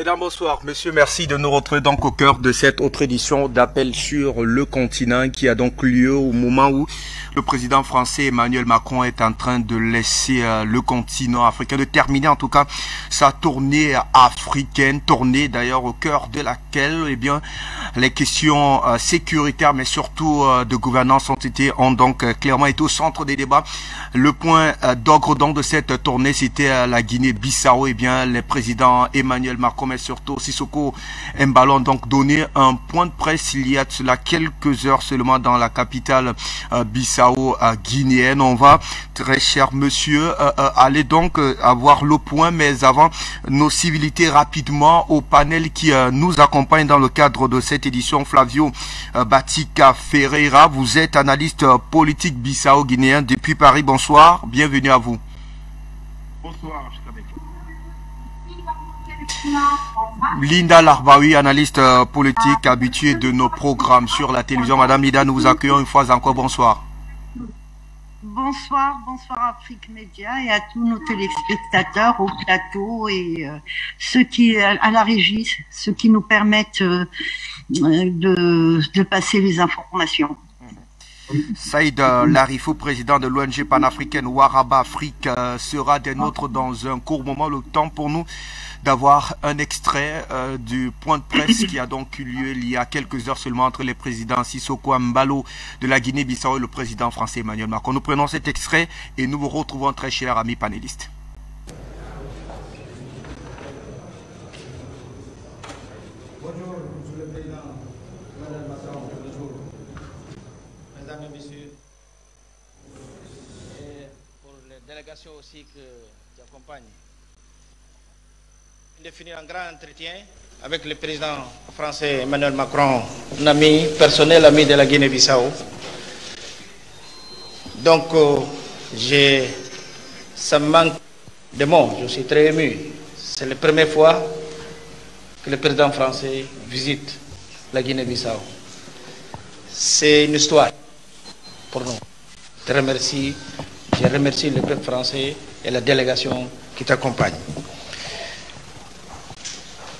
Mesdames, bonsoir. Monsieur, merci de nous retrouver donc au cœur de cette autre édition d'Appel sur le continent qui a donc lieu au moment où le président français Emmanuel Macron est en train de laisser le continent africain, de terminer en tout cas sa tournée africaine, tournée d'ailleurs au cœur de laquelle les questions sécuritaires mais surtout de gouvernance ont donc clairement été au centre des débats. Le point d'orgue donc de cette tournée, c'était la Guinée-Bissau. Les présidents Emmanuel Macron mais surtout Sissoko Embalo ont donc donné un point de presse il y a de cela quelques heures seulement dans la capitale Bissau guinéenne. On va, très cher monsieur, aller donc avoir le point, mais avant nos civilités rapidement au panel qui nous accompagne dans le cadre de cette édition. Flavio Batika Ferreira, vous êtes analyste politique bissau-guinéen depuis Paris. Bonsoir, bienvenue à vous. Bonsoir, Linda Larbaoui, analyste politique habituée de nos programmes sur la télévision. Madame Linda, nous vous accueillons une fois encore. Bonsoir. Bonsoir Afrique Média et à tous nos téléspectateurs au plateau et ceux qui à la régie, ceux qui nous permettent de passer les informations. Saïd Larifou, président de l'ONG panafricaine Waraba Afrique, sera des nôtres dans un court moment. Le temps pour nous d'avoir un extrait du point de presse qui a donc eu lieu il y a quelques heures seulement entre les présidents Sissoko Embalo de la Guinée-Bissau et le président français Emmanuel Macron. Nous prenons cet extrait et nous vous retrouvons, très chers amis panélistes. Bonjour, Monsieur le Président, Madame Macron, bonjour. Mesdames et Messieurs, et pour les délégations aussi qui accompagnent, de finir un grand entretien avec le président français Emmanuel Macron, un ami personnel, ami de la Guinée-Bissau. Donc, ça me manque de mots, je suis très ému. C'est la première fois que le président français visite la Guinée-Bissau. C'est une histoire pour nous. Je remercie le peuple français et la délégation qui t'accompagne.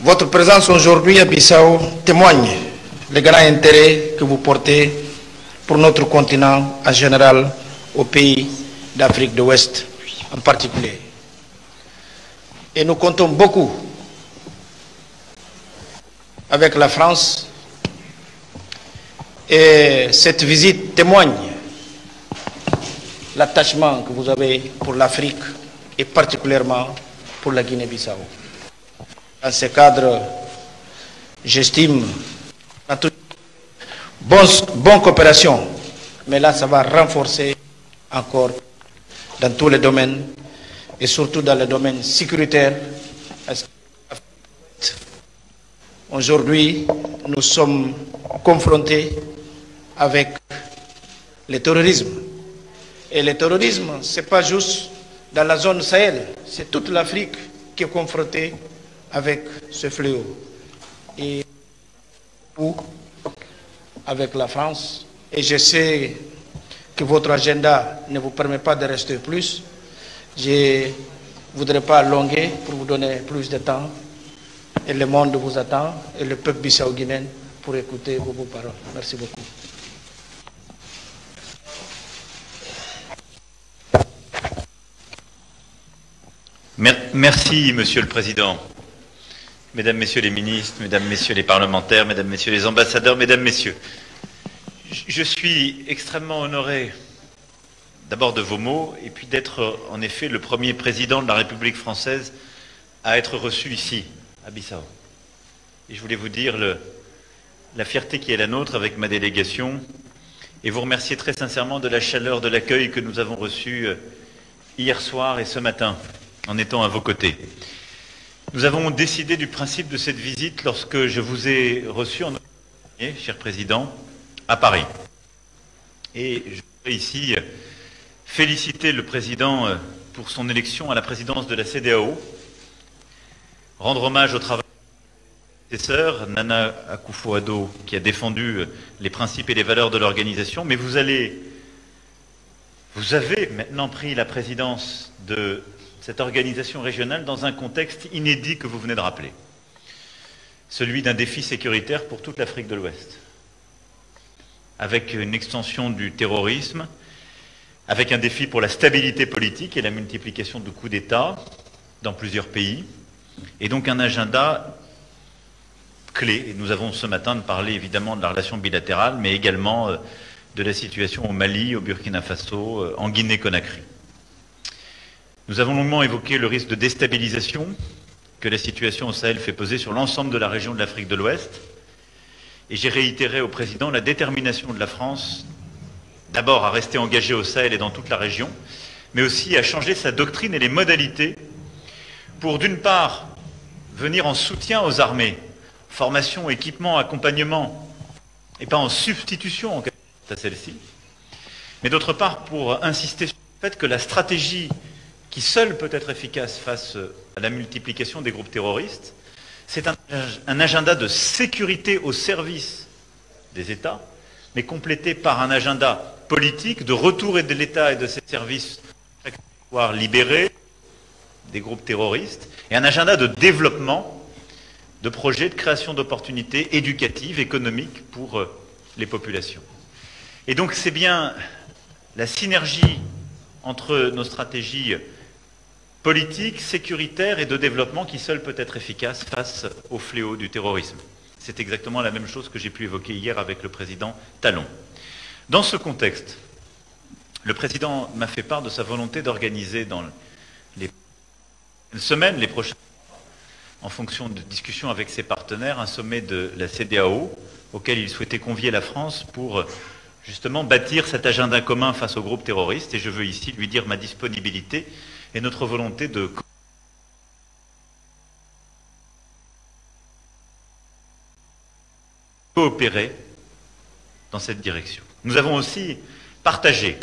Votre présence aujourd'hui à Bissau témoigne le grand intérêt que vous portez pour notre continent en général, aux pays d'Afrique de l'Ouest en particulier. Et nous comptons beaucoup avec la France et cette visite témoigne l'attachement que vous avez pour l'Afrique et particulièrement pour la Guinée-Bissau. Dans ce cadre, j'estime bonne coopération, mais là, ça va renforcer encore dans tous les domaines, et surtout dans le domaine sécuritaire. Aujourd'hui, nous sommes confrontés avec le terrorisme. Et le terrorisme, ce n'est pas juste dans la zone Sahel, c'est toute l'Afrique qui est confrontée avec ce fléau. Et avec la France, et je sais que votre agenda ne vous permet pas de rester plus, je ne voudrais pas allonger pour vous donner plus de temps, et le monde vous attend, et le peuple bissau-guinéen pour écouter vos paroles. Merci beaucoup. Merci, Monsieur le Président. Mesdames, Messieurs les ministres, Mesdames, Messieurs les parlementaires, Mesdames, Messieurs les ambassadeurs, Mesdames, Messieurs, je suis extrêmement honoré d'abord de vos mots et puis d'être en effet le premier président de la République française à être reçu ici, à Bissau. Et je voulais vous dire la fierté qui est la nôtre avec ma délégation et vous remercier très sincèrement de la chaleur de l'accueil que nous avons reçu hier soir et ce matin en étant à vos côtés. Nous avons décidé du principe de cette visite lorsque je vous ai reçu en novembre, cher Président, à Paris. Et je voudrais ici féliciter le Président pour son élection à la présidence de la CEDEAO, rendre hommage au travail de ses sœurs, Nana Akufo-Addo, qui a défendu les principes et les valeurs de l'organisation, mais vous avez maintenant pris la présidence de cette organisation régionale dans un contexte inédit que vous venez de rappeler. celui d'un défi sécuritaire pour toute l'Afrique de l'Ouest, avec une extension du terrorisme, avec un défi pour la stabilité politique et la multiplication de coups d'État dans plusieurs pays, et donc un agenda clé. Et nous avons ce matin parlé évidemment de la relation bilatérale, mais également de la situation au Mali, au Burkina Faso, en Guinée-Conakry. Nous avons longuement évoqué le risque de déstabilisation que la situation au Sahel fait peser sur l'ensemble de la région de l'Afrique de l'Ouest, et j'ai réitéré au président la détermination de la France d'abord à rester engagée au Sahel et dans toute la région, mais aussi à changer sa doctrine et les modalités pour, d'une part, venir en soutien aux armées, formation, équipement, accompagnement, et pas en substitution en quelque sorte à celle-ci, mais d'autre part pour insister sur le fait que la stratégie qui seule peut être efficace face à la multiplication des groupes terroristes, c'est un agenda de sécurité au service des États, mais complété par un agenda politique de retour de l'État et de ses services pour pouvoir libérer des groupes terroristes, et un agenda de développement de projets de création d'opportunités éducatives, économiques pour les populations. Et donc c'est bien la synergie entre nos stratégies politiques, sécuritaires et de développement qui seule peut être efficace face au fléau du terrorisme. C'est exactement la même chose que j'ai pu évoquer hier avec le président Talon. Dans ce contexte, le président m'a fait part de sa volonté d'organiser dans les semaines, les prochaines, en fonction de discussions avec ses partenaires, un sommet de la CEDEAO auquel il souhaitait convier la France pour justement bâtir cet agenda commun face aux groupes terroristes. Et je veux ici lui dire ma disponibilité et notre volonté de coopérer dans cette direction. Nous avons aussi partagé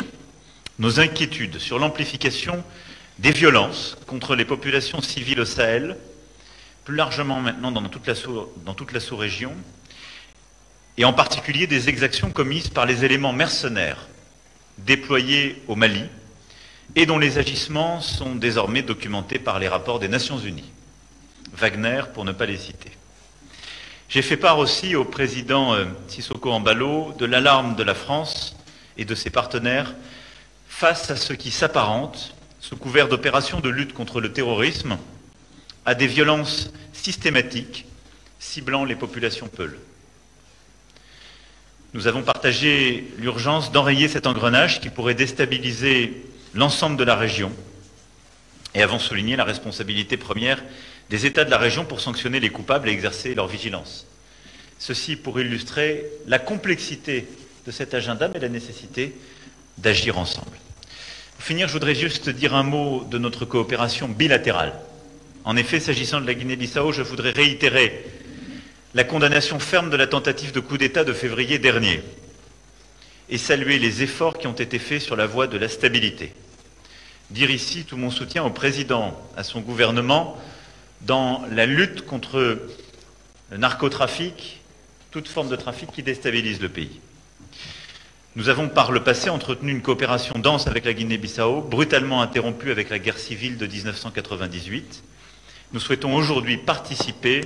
nos inquiétudes sur l'amplification des violences contre les populations civiles au Sahel, plus largement maintenant dans toute la sous-région, et en particulier des exactions commises par les éléments mercenaires déployés au Mali et dont les agissements sont désormais documentés par les rapports des Nations Unies. Wagner, pour ne pas les citer. J'ai fait part aussi au président Sissoko Embalo de l'alarme de la France et de ses partenaires face à ce qui s'apparente, sous couvert d'opérations de lutte contre le terrorisme, à des violences systématiques ciblant les populations peules. Nous avons partagé l'urgence d'enrayer cet engrenage qui pourrait déstabiliser l'ensemble de la région et avons souligné la responsabilité première des États de la région pour sanctionner les coupables et exercer leur vigilance. Ceci pour illustrer la complexité de cet agenda, mais la nécessité d'agir ensemble. Pour finir, je voudrais juste dire un mot de notre coopération bilatérale. En effet, s'agissant de la Guinée-Bissau, je voudrais réitérer la condamnation ferme de la tentative de coup d'État de février dernier et saluer les efforts qui ont été faits sur la voie de la stabilité. Dire ici tout mon soutien au président, à son gouvernement, dans la lutte contre le narcotrafic, toute forme de trafic qui déstabilise le pays. Nous avons par le passé entretenu une coopération dense avec la Guinée-Bissau, brutalement interrompue avec la guerre civile de 1998. Nous souhaitons aujourd'hui participer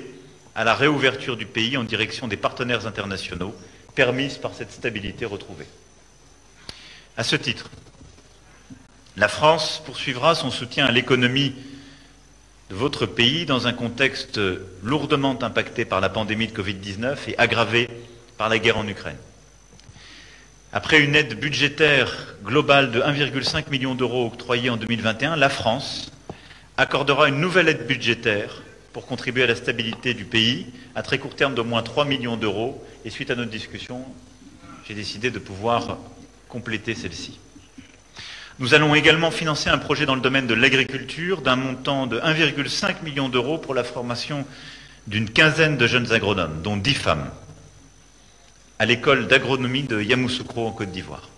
à la réouverture du pays en direction des partenaires internationaux, permise par cette stabilité retrouvée. À ce titre, la France poursuivra son soutien à l'économie de votre pays dans un contexte lourdement impacté par la pandémie de Covid-19 et aggravé par la guerre en Ukraine. Après une aide budgétaire globale de 1,5 million d'euros octroyée en 2021, la France accordera une nouvelle aide budgétaire pour contribuer à la stabilité du pays à très court terme d'au moins 3 millions d'euros. Et suite à notre discussion, j'ai décidé de pouvoir compléter celle-ci. Nous allons également financer un projet dans le domaine de l'agriculture d'un montant de 1,5 million d'euros pour la formation d'une quinzaine de jeunes agronomes, dont 10 femmes, à l'école d'agronomie de Yamoussoukro en Côte d'Ivoire.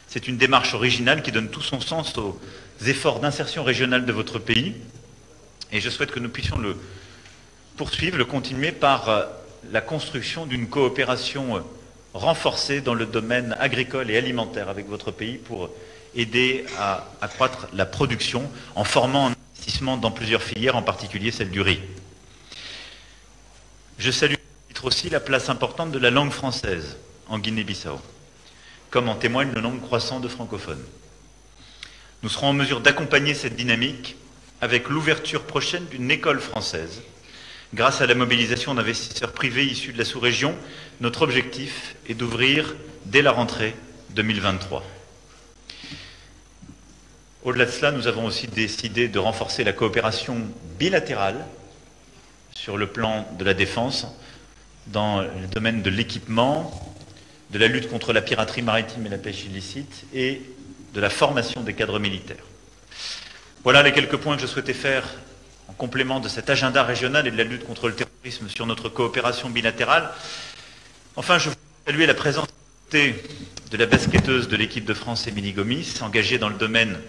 C'est une démarche originale qui donne tout son sens aux efforts d'insertion régionale de votre pays et je souhaite que nous puissions le poursuivre, le continuer par la construction d'une coopération renforcée dans le domaine agricole et alimentaire avec votre pays pour aider à accroître la production en formant un investissement dans plusieurs filières, en particulier celle du riz. Je salue aussi la place importante de la langue française en Guinée-Bissau, comme en témoigne le nombre croissant de francophones. Nous serons en mesure d'accompagner cette dynamique avec l'ouverture prochaine d'une école française. Grâce à la mobilisation d'investisseurs privés issus de la sous-région, notre objectif est d'ouvrir dès la rentrée 2023. Au-delà de cela, nous avons aussi décidé de renforcer la coopération bilatérale sur le plan de la défense, dans le domaine de l'équipement, de la lutte contre la piraterie maritime et la pêche illicite et de la formation des cadres militaires. Voilà les quelques points que je souhaitais faire en complément de cet agenda régional et de la lutte contre le terrorisme sur notre coopération bilatérale. Enfin, je veux saluer la présence de la basketteuse de l'équipe de France, Émilie Gomis, engagée dans le domaine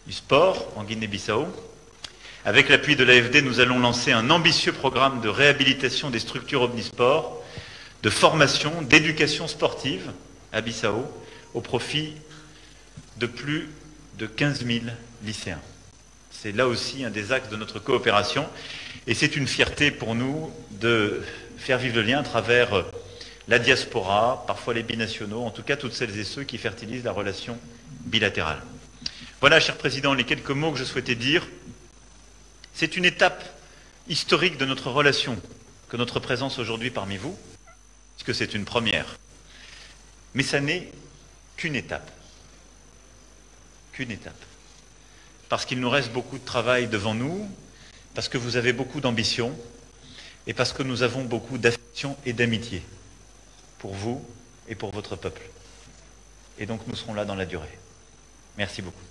du sport en Guinée-Bissau. Avec l'appui de l'AFD, nous allons lancer un ambitieux programme de réhabilitation des structures omnisports, de formation, d'éducation sportive à Bissau, au profit de plus de 15 000 lycéens. C'est là aussi un des axes de notre coopération et c'est une fierté pour nous de faire vivre le lien à travers la diaspora, parfois les binationaux, en tout cas toutes celles et ceux qui fertilisent la relation bilatérale. Voilà, cher Président, les quelques mots que je souhaitais dire. C'est une étape historique de notre relation que notre présence aujourd'hui parmi vous, puisque c'est une première. Mais ça n'est qu'une étape. Qu'une étape. Parce qu'il nous reste beaucoup de travail devant nous, parce que vous avez beaucoup d'ambition, et parce que nous avons beaucoup d'affection et d'amitié pour vous et pour votre peuple. Et donc nous serons là dans la durée. Merci beaucoup.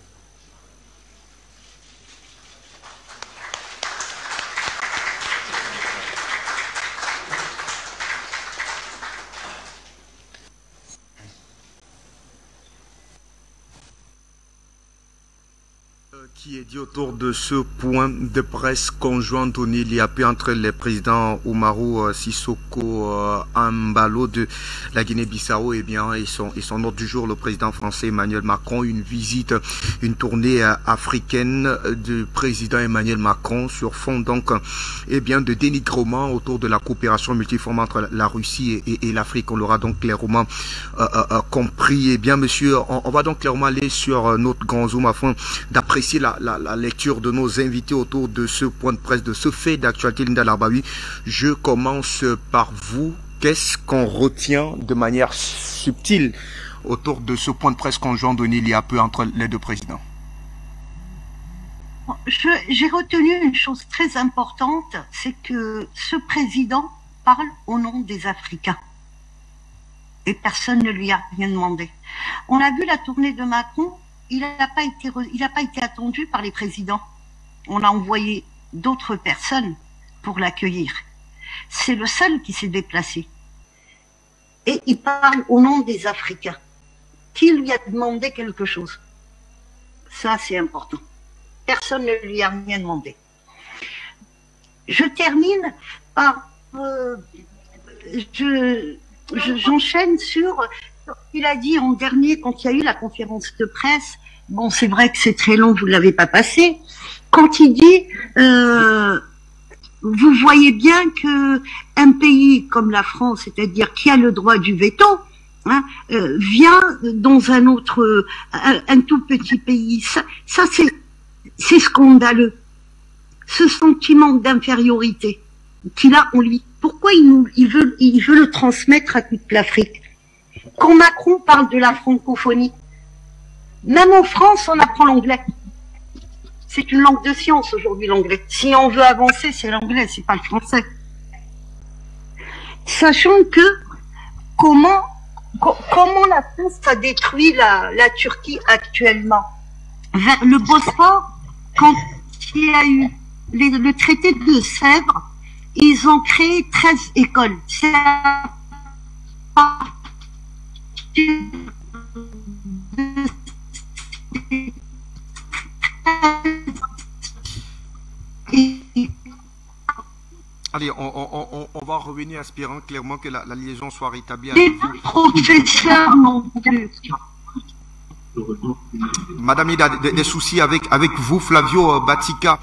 Qui est dit autour de ce point de presse conjoint donné il y a peu entre les présidents Umaru Sissoko Embalo de la Guinée-Bissau et son ordre du jour, le président français Emmanuel Macron, une visite, une tournée africaine du président Emmanuel Macron sur fond donc de dénigrement autour de la coopération multiforme entre la Russie et l'Afrique. On l'aura donc clairement compris. Monsieur, on va donc clairement aller sur notre grand zoom afin d'apprécier la lecture de nos invités autour de ce point de presse, de ce fait d'actualité. Linda Larbaoui, je commence par vous. Qu'est-ce qu'on retient de manière subtile autour de ce point de presse conjoint donné il y a peu entre les deux présidents? J'ai retenu une chose très importante, c'est que ce président parle au nom des Africains. Et personne ne lui a rien demandé. On a vu la tournée de Macron. Il n'a pas été attendu par les présidents. On a envoyé d'autres personnes pour l'accueillir. C'est le seul qui s'est déplacé. Et il parle au nom des Africains. Qui lui a demandé quelque chose? Ça, c'est important. Personne ne lui a rien demandé. Je termine par... j'enchaîne sur... Il a dit en dernier, quand il y a eu la conférence de presse, bon, c'est vrai que c'est très long, vous ne l'avez pas passé, quand il dit, vous voyez bien que un pays comme la France, c'est-à-dire qui a le droit du veto, vient dans un autre, un tout petit pays. Ça c'est scandaleux. Ce sentiment d'infériorité qu'il a en lui. Pourquoi il veut le transmettre à toute l'Afrique? Quand Macron parle de la francophonie, même en France, on apprend l'anglais. C'est une langue de science aujourd'hui, l'anglais. Si on veut avancer, c'est l'anglais, c'est pas le français. Sachant que comment la France a détruit la Turquie actuellement. Vers le Bosphore, quand il y a eu le traité de Sèvres, ils ont créé 13 écoles. C'est Allez, on va revenir espérant clairement que la liaison soit rétablie. Les professeurs non plus. Madame, il y a des soucis avec vous, Flavio Batika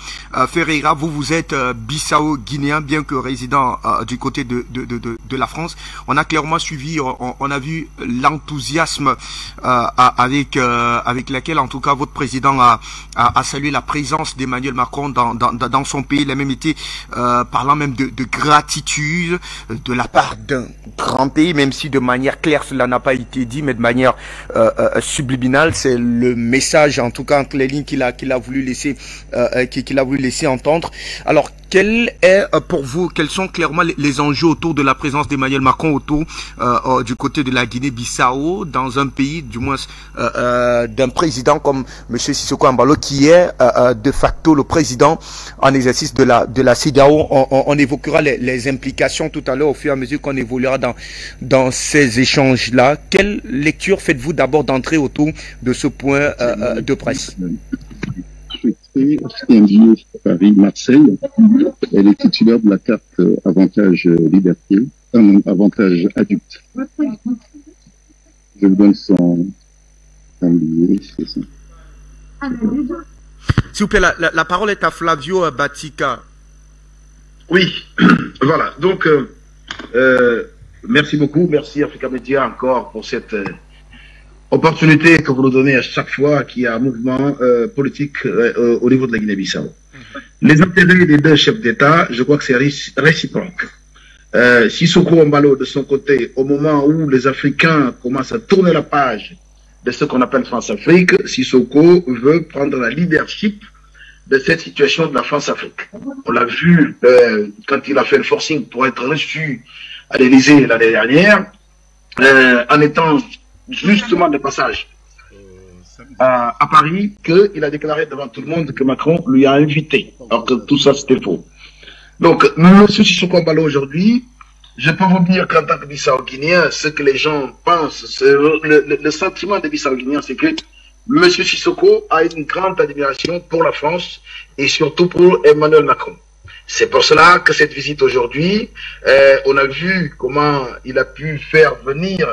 Ferreira. Vous êtes Bissau-Guinéen, bien que résident du côté de la France. On a clairement suivi, on a vu l'enthousiasme avec lequel, en tout cas, votre président a salué la présence d'Emmanuel Macron dans son pays. Il a même été parlant même de gratitude de la part d'un grand pays, même si de manière claire cela n'a pas été dit, mais de manière subliminale. C'est le message, en tout cas entre les lignes qu'il a voulu laisser entendre. Alors, quel est pour vous, quels sont clairement les enjeux autour de la présence d'Emmanuel Macron autour du côté de la Guinée-Bissau, dans un pays, du moins d'un président comme M. Sissoko Embalo, qui est de facto le président en exercice de la CEDEAO. On évoquera les implications tout à l'heure au fur et à mesure qu'on évoluera dans ces échanges-là. Quelle lecture faites-vous d'abord d'entrer autour de ce point de presse? Paris-Marseille. Elle est titulaire de la carte avantage liberté, avantage adulte. Je vous donne son billet, c'est ça. S'il vous plaît, la parole est à Flavio Batika. Oui, voilà. Donc, merci beaucoup. Merci Africa Media encore pour cette opportunité que vous nous donnez à chaque fois qu'il y a un mouvement politique au niveau de la Guinée-Bissau. Les intérêts des deux chefs d'État, je crois que c'est réciproque. Sissoko Embalo, de son côté, au moment où les Africains commencent à tourner la page de ce qu'on appelle France-Afrique, Sissoko veut prendre la leadership de cette situation de la France-Afrique. On l'a vu quand il a fait le forcing pour être reçu à l'Élysée l'année dernière, en étant justement de passage à Paris, qu'il a déclaré devant tout le monde que Macron lui a invité, alors que tout ça c'était faux. Donc, M. Sissoko Embalo aujourd'hui, je peux vous dire qu'en tant que Bissau-Guinéen, ce que les gens pensent, le sentiment des Bissau-Guinéens, c'est que M. Sissoko a une grande admiration pour la France et surtout pour Emmanuel Macron. C'est pour cela que cette visite aujourd'hui, on a vu comment il a pu faire venir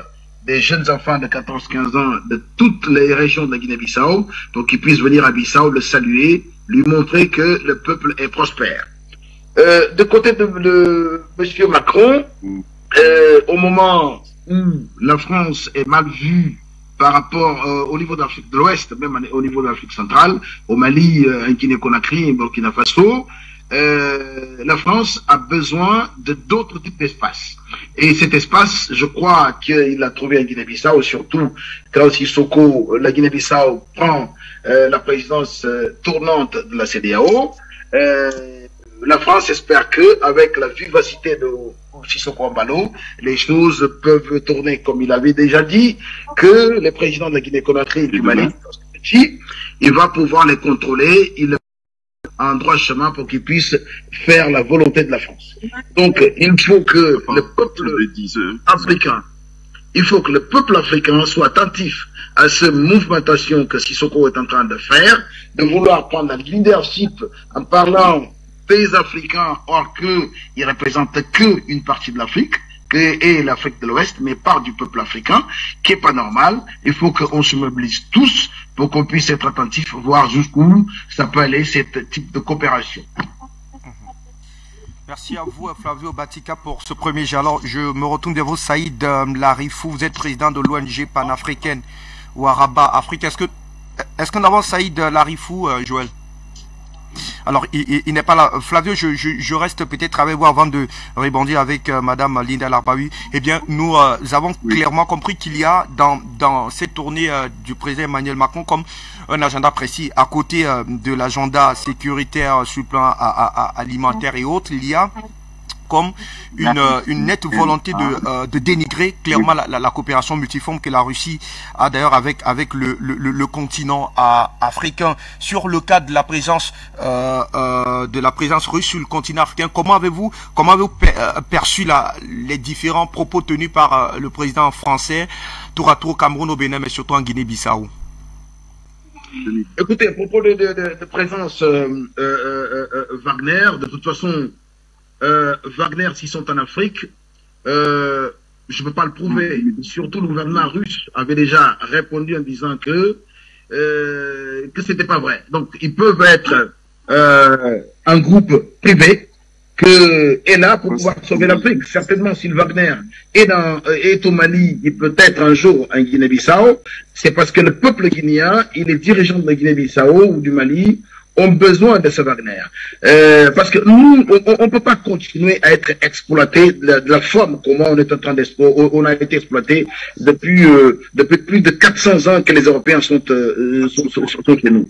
des jeunes enfants de 14-15 ans de toutes les régions de la Guinée-Bissau, donc qu'ils puissent venir à Bissau, le saluer, lui montrer que le peuple est prospère. De côté de M. Macron, au moment où la France est mal vue par rapport au niveau de l'Afrique de l'Ouest, même au niveau de l'Afrique centrale, au Mali, en Guinée-Conakry, Burkina Faso, la France a besoin de d'autres types d'espaces. Et cet espace, je crois qu'il l'a trouvé en Guinée-Bissau, surtout quand Sissoko, la Guinée-Bissau prend la présidence tournante de la CEDEAO. La France espère que, avec la vivacité de Sissoko Embalo, les choses peuvent tourner comme il avait déjà dit, que les présidents de la Guinée-Conakry et du Mali, il va pouvoir les contrôler, il en droit chemin pour qu'ils puissent faire la volonté de la France. Donc, il faut que le peuple africain, soit attentif à cette mouvmentation que Sissoko est en train de faire, de vouloir prendre la leadership en parlant des Africains, or qu'ils ne représentent qu'une partie de l'Afrique, et l'Afrique de l'Ouest, mais part du peuple africain, qui est pas normal. Il faut qu'on se mobilise tous pour qu'on puisse être attentif, voir jusqu'où ça peut aller, ce type de coopération. Merci à vous, Flavio Batika, pour ce premier jet. Alors, je me retourne vers vous, Saïd Larifou. Vous êtes président de l'ONG panafricaine Ouaraba Afrique. Est-ce qu'on avance Saïd Larifou, Joël? Alors, il n'est pas là. Flavio, je reste peut-être avec vous avant de rebondir avec Madame Linda Larbaoui. Eh bien, nous avons clairement compris qu'il y a dans cette tournée du président Emmanuel Macron comme un agenda précis. À côté de l'agenda sécuritaire sur le plan alimentaire et autres, il y a comme une nette volonté de dénigrer clairement la coopération multiforme que la Russie a d'ailleurs avec le continent africain. Sur le cas de la présence russe sur le continent africain, comment avez-vous perçu les différents propos tenus par le président français tour à tour au Cameroun, au Bénin, mais surtout en Guinée-Bissau? Écoutez, à propos de présence Wagner, de toute façon, Wagner, s'ils sont en Afrique, je ne peux pas le prouver. Surtout le gouvernement russe avait déjà répondu en disant que c'était pas vrai. Donc ils peuvent être un groupe privé que est là pour pouvoir sauver l'Afrique. Certainement, si le Wagner est au Mali et peut-être un jour en Guinée-Bissau, c'est parce que le peuple guinéen et les dirigeants de la Guinée-Bissau ou du Mali ont besoin de ce Wagner. Parce que nous, on ne peut pas continuer à être exploité de la forme comment on est en train on a été exploité depuis plus de 400 ans que les Européens sont chez nous.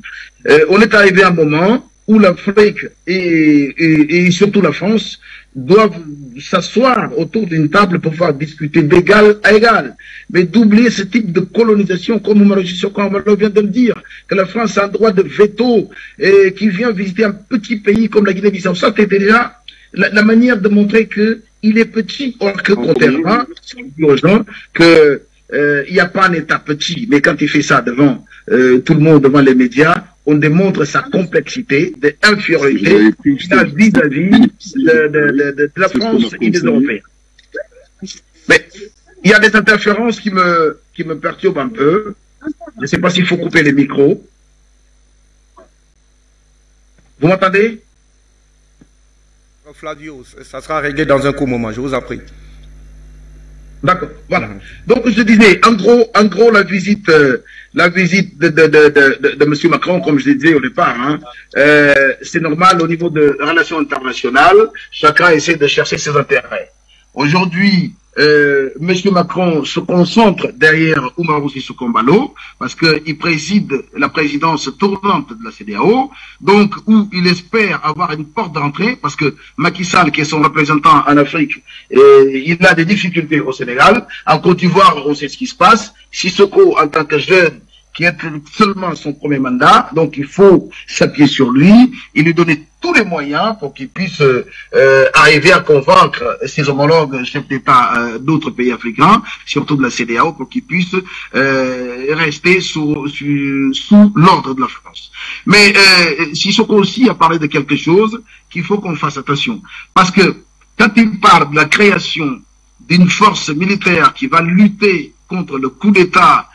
On est arrivé à un moment où l'Afrique et surtout la France doivent s'asseoir autour d'une table pour pouvoir discuter d'égal à égal. Mais d'oublier ce type de colonisation, comme Oumaro Sissoko Embalo vient de le dire, que la France a un droit de veto et qui vient visiter un petit pays comme la Guinée-Bissau. Ça, c'était déjà la manière de montrer qu'il est petit, or que contrairement, on dit aux gens que il n'y a pas un État petit, mais quand il fait ça devant tout le monde, devant les médias, on démontre sa complexité, d'infériorité vis-à-vis de la France et des Européens. Mais il y a des interférences qui me perturbent un peu. Je ne sais pas s'il faut couper les micros. Vous m'entendez? Flavio, ça sera réglé dans un court moment, je vous en prie. D'accord, voilà. Donc je disais, en gros, la visite de M. Macron, comme je disais au départ, hein, c'est normal au niveau de relations internationales, chacun essaie de chercher ses intérêts. Aujourd'hui, M. Macron se concentre derrière Oumaro Sissoko Embalo parce qu'il préside la présidence tournante de la CEDEAO, donc où il espère avoir une porte d'entrée parce que Macky Sall, qui est son représentant en Afrique, il a des difficultés au Sénégal. En Côte d'Ivoire, on sait ce qui se passe. Sissoko, en tant que jeune, qui est seulement son premier mandat, donc il faut s'appuyer sur lui et lui donner tous les moyens pour qu'il puisse arriver à convaincre ses homologues chefs d'État d'autres pays africains, surtout de la CEDEAO, pour qu'ils puissent rester sous l'ordre de la France. Mais Sissoko aussi a parlé de quelque chose qu'il faut qu'on fasse attention. Parce que quand il parle de la création d'une force militaire qui va lutter contre le coup d'État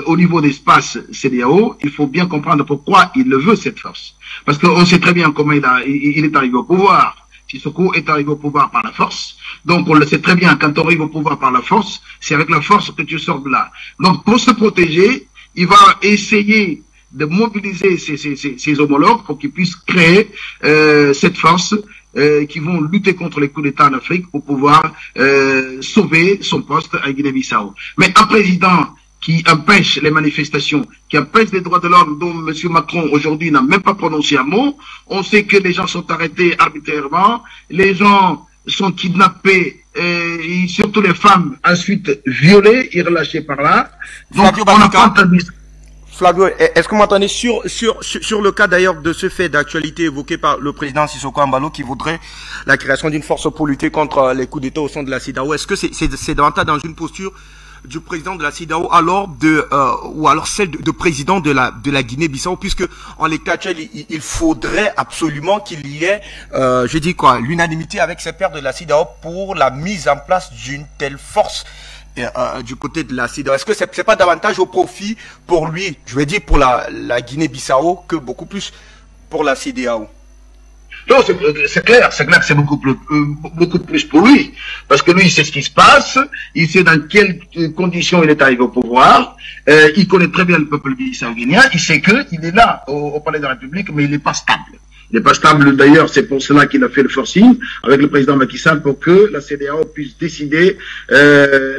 au niveau d'espace CEDEAO, il faut bien comprendre pourquoi il le veut, cette force. Parce qu'on sait très bien comment il est arrivé au pouvoir. Sissoko est arrivé au pouvoir par la force. Donc on le sait très bien, quand on arrive au pouvoir par la force, c'est avec la force que tu sors de là. Donc pour se protéger, il va essayer de mobiliser ses homologues pour qu'ils puissent créer cette force qui vont lutter contre les coups d'État en Afrique pour pouvoir sauver son poste à Guinée-Bissau. Mais un président qui empêche les manifestations, qui empêche les droits de l'homme, dont M. Macron aujourd'hui n'a même pas prononcé un mot. On sait que les gens sont arrêtés arbitrairement, les gens sont kidnappés, et surtout les femmes ensuite violées et relâchées par là. Donc on n'a pas entendu. Flavio, est-ce que vous m'entendez sur le cas d'ailleurs de ce fait d'actualité évoqué par le président Sissoko Embalo qui voudrait la création d'une force pour lutter contre les coups d'État au sein de la CEDEAO? Est-ce que c'est davantage dans une posture du président de la CEDEAO ou alors celle de président de la Guinée-Bissau, puisque en l'état actuel il faudrait absolument qu'il y ait l'unanimité avec ses pairs de la CEDEAO pour la mise en place d'une telle force du côté de la CEDEAO. Est-ce que c'est pas davantage au profit pour lui, je veux dire pour la Guinée-Bissau, que beaucoup plus pour la CEDEAO? Non, c'est clair que c'est beaucoup plus pour lui. Parce que lui, il sait ce qui se passe, il sait dans quelles conditions il est arrivé au pouvoir, il connaît très bien le peuple bissau-guinéen, il sait qu'il est là, au Palais de la République, mais il n'est pas stable. Il n'est pas stable d'ailleurs, c'est pour cela qu'il a fait le forcing avec le président Macky Sall pour que la CEDEAO puisse décider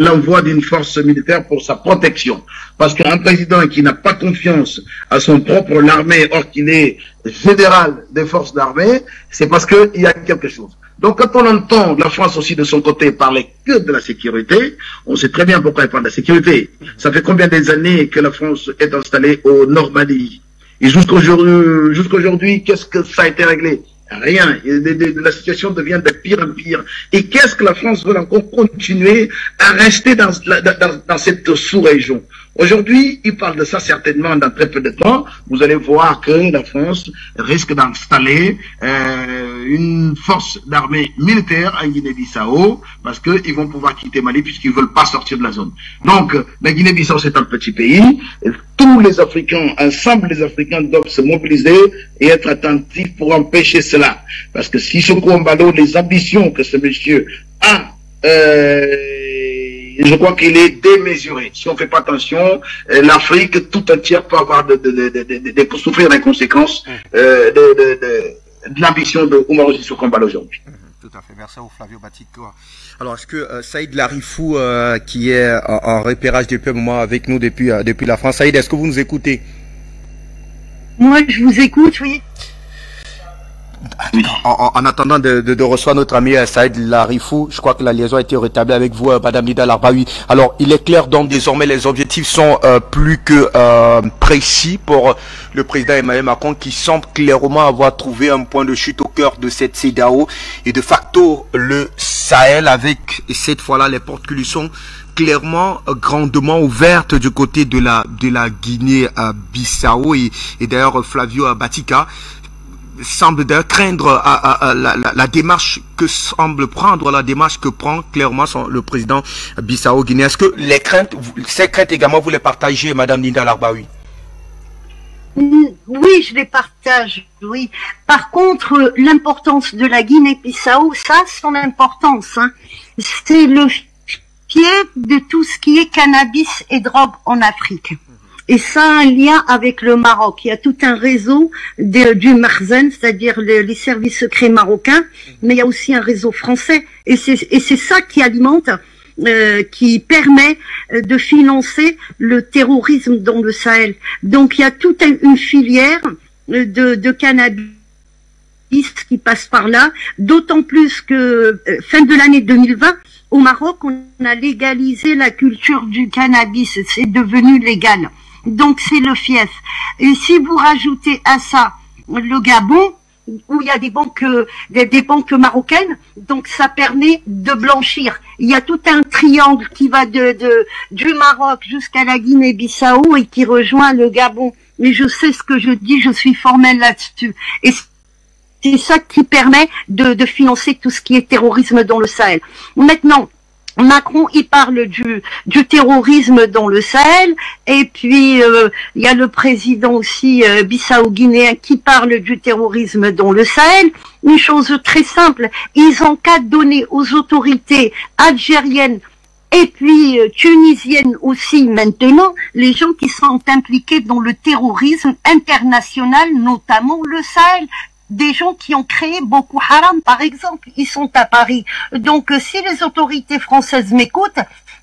l'envoi d'une force militaire pour sa protection. Parce qu'un président qui n'a pas confiance à son propre armée, or qu'il est général des forces d'armée, c'est parce qu'il y a quelque chose. Donc quand on entend la France aussi de son côté parler que de la sécurité, on sait très bien pourquoi elle parle de la sécurité. Ça fait combien d'années que la France est installée au Nord Mali? Et jusqu'aujourd'hui, qu'est-ce que ça a été réglé? Rien. La situation devient de pire en pire. Et qu'est-ce que la France veut encore continuer à rester dans cette sous-région? Aujourd'hui, il parle de ça certainement dans très peu de temps. Vous allez voir que la France risque d'installer une force d'armée militaire en Guinée-Bissau parce qu'ils vont pouvoir quitter Mali puisqu'ils ne veulent pas sortir de la zone. Donc, la Guinée-Bissau, c'est un petit pays. Tous les Africains, ensemble les Africains doivent se mobiliser et être attentifs pour empêcher cela. Parce que si ce Kouambalo, les ambitions que ce monsieur a, je crois qu'il est démesuré. Si on ne fait pas attention, l'Afrique tout entière peut avoir peut souffrir des conséquences de l'ambition de Oumarou Sissoko Kouambalo aujourd'hui. Tout à fait. Merci à vous, Flavio Batika. Alors, est-ce que Saïd Larifou, qui est en repérage depuis un moment avec nous depuis la France, Saïd, est-ce que vous nous écoutez? Moi, je vous écoute, oui. En attendant de recevoir notre ami Saïd Larifou, je crois que la liaison a été rétablie avec vous, Madame Nida Larbaoui. Alors, il est clair donc désormais les objectifs sont plus que précis pour le président Emmanuel Macron qui semble clairement avoir trouvé un point de chute au cœur de cette CEDEAO et de facto le Sahel avec cette fois-là les portes qui lui sont clairement grandement ouvertes du côté de la Guinée-Bissau et d'ailleurs Flavio Batika semble d'ailleurs craindre la démarche que semble prendre, la démarche que prend clairement le président Bissau-Guinée. Est-ce que ces craintes également, vous les partagez, Madame Nida Larbaoui? Oui, je les partage, oui. Par contre, l'importance de la Guinée-Bissau, ça a son importance. Hein. C'est le fief de tout ce qui est cannabis et drogue en Afrique. Et ça a un lien avec le Maroc. Il y a tout un réseau du Marzen, c'est-à-dire les services secrets marocains, mais il y a aussi un réseau français. Et c'est ça qui alimente, qui permet de financer le terrorisme dans le Sahel. Donc il y a toute une filière de cannabis qui passe par là, d'autant plus que fin de l'année 2020, au Maroc, on a légalisé la culture du cannabis. C'est devenu légal. Donc c'est le fief. Et si vous rajoutez à ça le Gabon, où il y a des banques marocaines, donc ça permet de blanchir. Il y a tout un triangle qui va du Maroc jusqu'à la Guinée-Bissau et qui rejoint le Gabon. Mais je sais ce que je dis, je suis formelle là-dessus. Et c'est ça qui permet de financer tout ce qui est terrorisme dans le Sahel. Maintenant, Macron, il parle du terrorisme dans le Sahel, et puis il y a le président aussi bissau-guinéen qui parle du terrorisme dans le Sahel. Une chose très simple, ils ont qu'à donner aux autorités algériennes et puis tunisiennes aussi maintenant, les gens qui sont impliqués dans le terrorisme international, notamment le Sahel. Des gens qui ont créé Boko Haram, par exemple, ils sont à Paris. Donc, si les autorités françaises m'écoutent,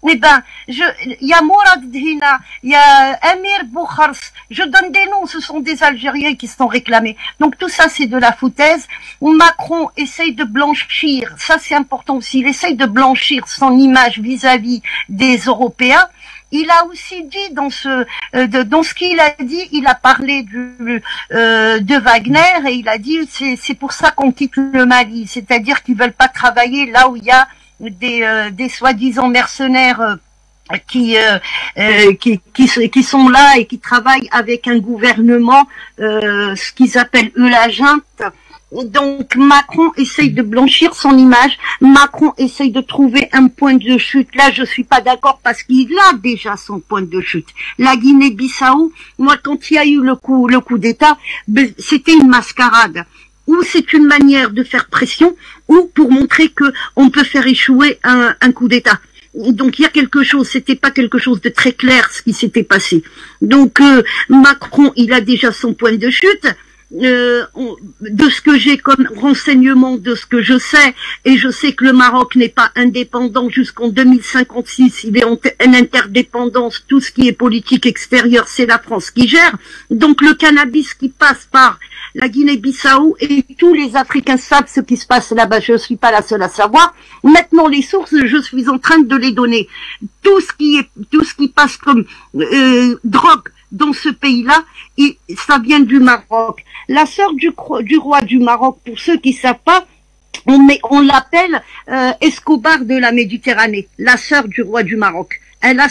eh ben, il y a Mourad Dhina, il y a Amir Boukhars, je donne des noms, ce sont des Algériens qui sont réclamés. Donc, tout ça, c'est de la foutaise. Macron essaye de blanchir, ça c'est important aussi, il essaye de blanchir son image vis-à-vis des Européens. Il a aussi dit dans ce qu'il a dit, il a parlé de Wagner et il a dit c'est pour ça qu'on quitte le Mali, c'est-à-dire qu'ils veulent pas travailler là où il y a des soi-disant mercenaires qui sont là et qui travaillent avec un gouvernement, ce qu'ils appellent eux la junte. Donc Macron essaye de blanchir son image, Macron essaye de trouver un point de chute. Là, je suis pas d'accord parce qu'il a déjà son point de chute. La Guinée-Bissau, moi, quand il y a eu le coup d'État, c'était une mascarade. Ou c'est une manière de faire pression, ou pour montrer que on peut faire échouer un coup d'État. Donc il y a quelque chose, c'était pas quelque chose de très clair ce qui s'était passé. Donc Macron, il a déjà son point de chute. De ce que j'ai comme renseignement, de ce que je sais, et je sais que le Maroc n'est pas indépendant jusqu'en 2056, il est en interdépendance, tout ce qui est politique extérieure, c'est la France qui gère. Donc le cannabis qui passe par la Guinée-Bissau et tous les Africains savent ce qui se passe là-bas, je ne suis pas la seule à savoir. Maintenant les sources, je suis en train de les donner. Tout ce qui passe comme drogue, dans ce pays-là, ça vient du Maroc. La sœur du roi du Maroc, pour ceux qui savent pas, on l'appelle Escobar de la Méditerranée, la sœur du roi du Maroc. Elle a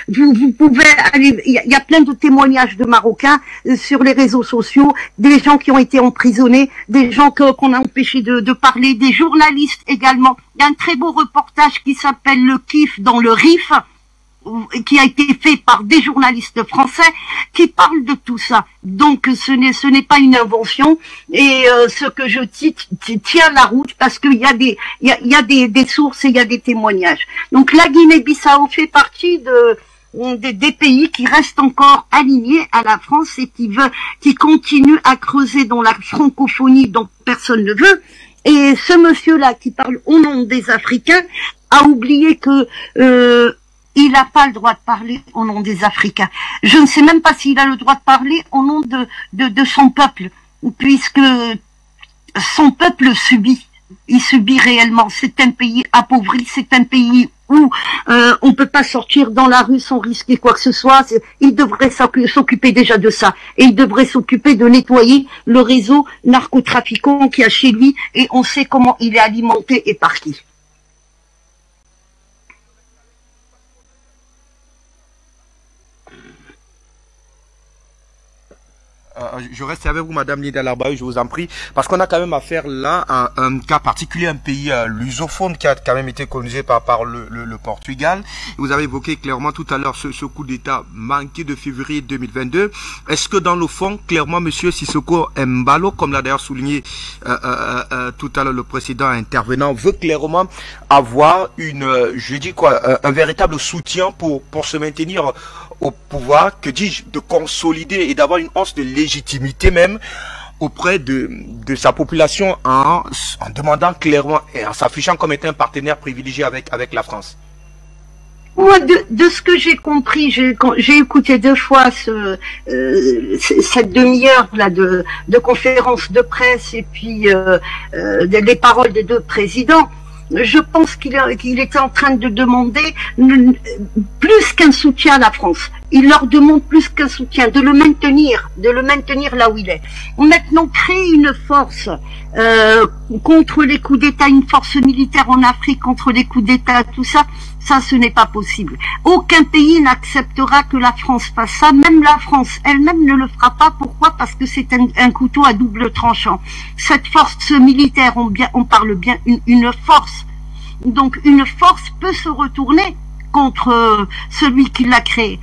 vous pouvez aller, il y a plein de témoignages de Marocains sur les réseaux sociaux, des gens qui ont été emprisonnés, des gens qu'on a empêchés de parler, des journalistes également. Il y a un très beau reportage qui s'appelle Le Kiff dans le Rif, qui a été fait par des journalistes français qui parlent de tout ça. Donc ce n'est pas une invention, et ce que je tient la route, parce qu'il y a des sources et il y a des témoignages. Donc la Guinée-Bissau fait partie des pays qui restent encore alignés à la France et qui continuent à creuser dans la francophonie dont personne ne veut. Et ce monsieur-là qui parle au nom des Africains a oublié que il n'a pas le droit de parler au nom des Africains. Je ne sais même pas s'il a le droit de parler au nom de son peuple, puisque son peuple subit. Il subit réellement. C'est un pays appauvri, c'est un pays où on peut pas sortir dans la rue sans risquer quoi que ce soit. Il devrait s'occuper déjà de ça. Et il devrait s'occuper de nettoyer le réseau narcotrafiquant qu'il y a chez lui, et on sait comment il est alimenté et par qui. Je reste avec vous, Madame Linda Larbaoui, je vous en prie, parce qu'on a quand même affaire là à un cas particulier, un pays lusophone qui a quand même été colonisé par le Portugal. Vous avez évoqué clairement tout à l'heure ce coup d'État manqué de février 2022. Est-ce que dans le fond, clairement, Monsieur Sissoko Embalo, comme l'a d'ailleurs souligné tout à l'heure le précédent intervenant, veut clairement avoir un véritable soutien pour se maintenir au pouvoir, que dis-je, de consolider et d'avoir une hausse de légitimité même auprès de sa population en demandant clairement et en s'affichant comme étant un partenaire privilégié avec la France. Moi, de ce que j'ai compris, j'ai écouté 2 fois cette demi-heure là de conférence de presse et puis les paroles des 2 présidents. Je pense qu'il était en train de demander plus qu'un soutien à la France. Il leur demande plus qu'un soutien, de le maintenir là où il est. Maintenant, créer une force contre les coups d'État, une force militaire en Afrique contre les coups d'État, tout ça, ce n'est pas possible. Aucun pays n'acceptera que la France fasse ça, même la France elle-même ne le fera pas. Pourquoi? Parce que c'est un couteau à double tranchant. Cette force militaire, on parle bien une force. Donc une force peut se retourner contre celui qui l'a créé.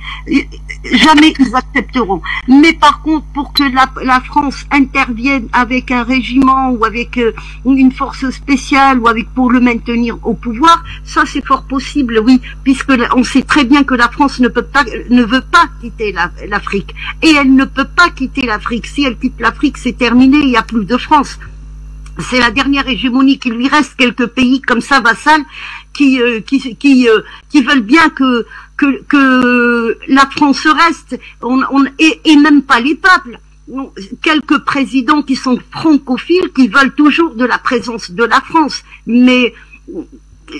Jamais ils accepteront. Mais par contre, pour que la France intervienne avec un régiment ou avec une force spéciale ou pour le maintenir au pouvoir, ça c'est fort possible, oui, puisque on sait très bien que la France ne veut pas quitter l'Afrique. Et elle ne peut pas quitter l'Afrique. Si elle quitte l'Afrique, c'est terminé, il n'y a plus de France. C'est la dernière hégémonie qui lui reste, quelques pays comme ça, vassals, qui veulent bien que la France reste, et même pas les peuples. Quelques présidents qui sont francophiles, qui veulent toujours de la présence de la France, mais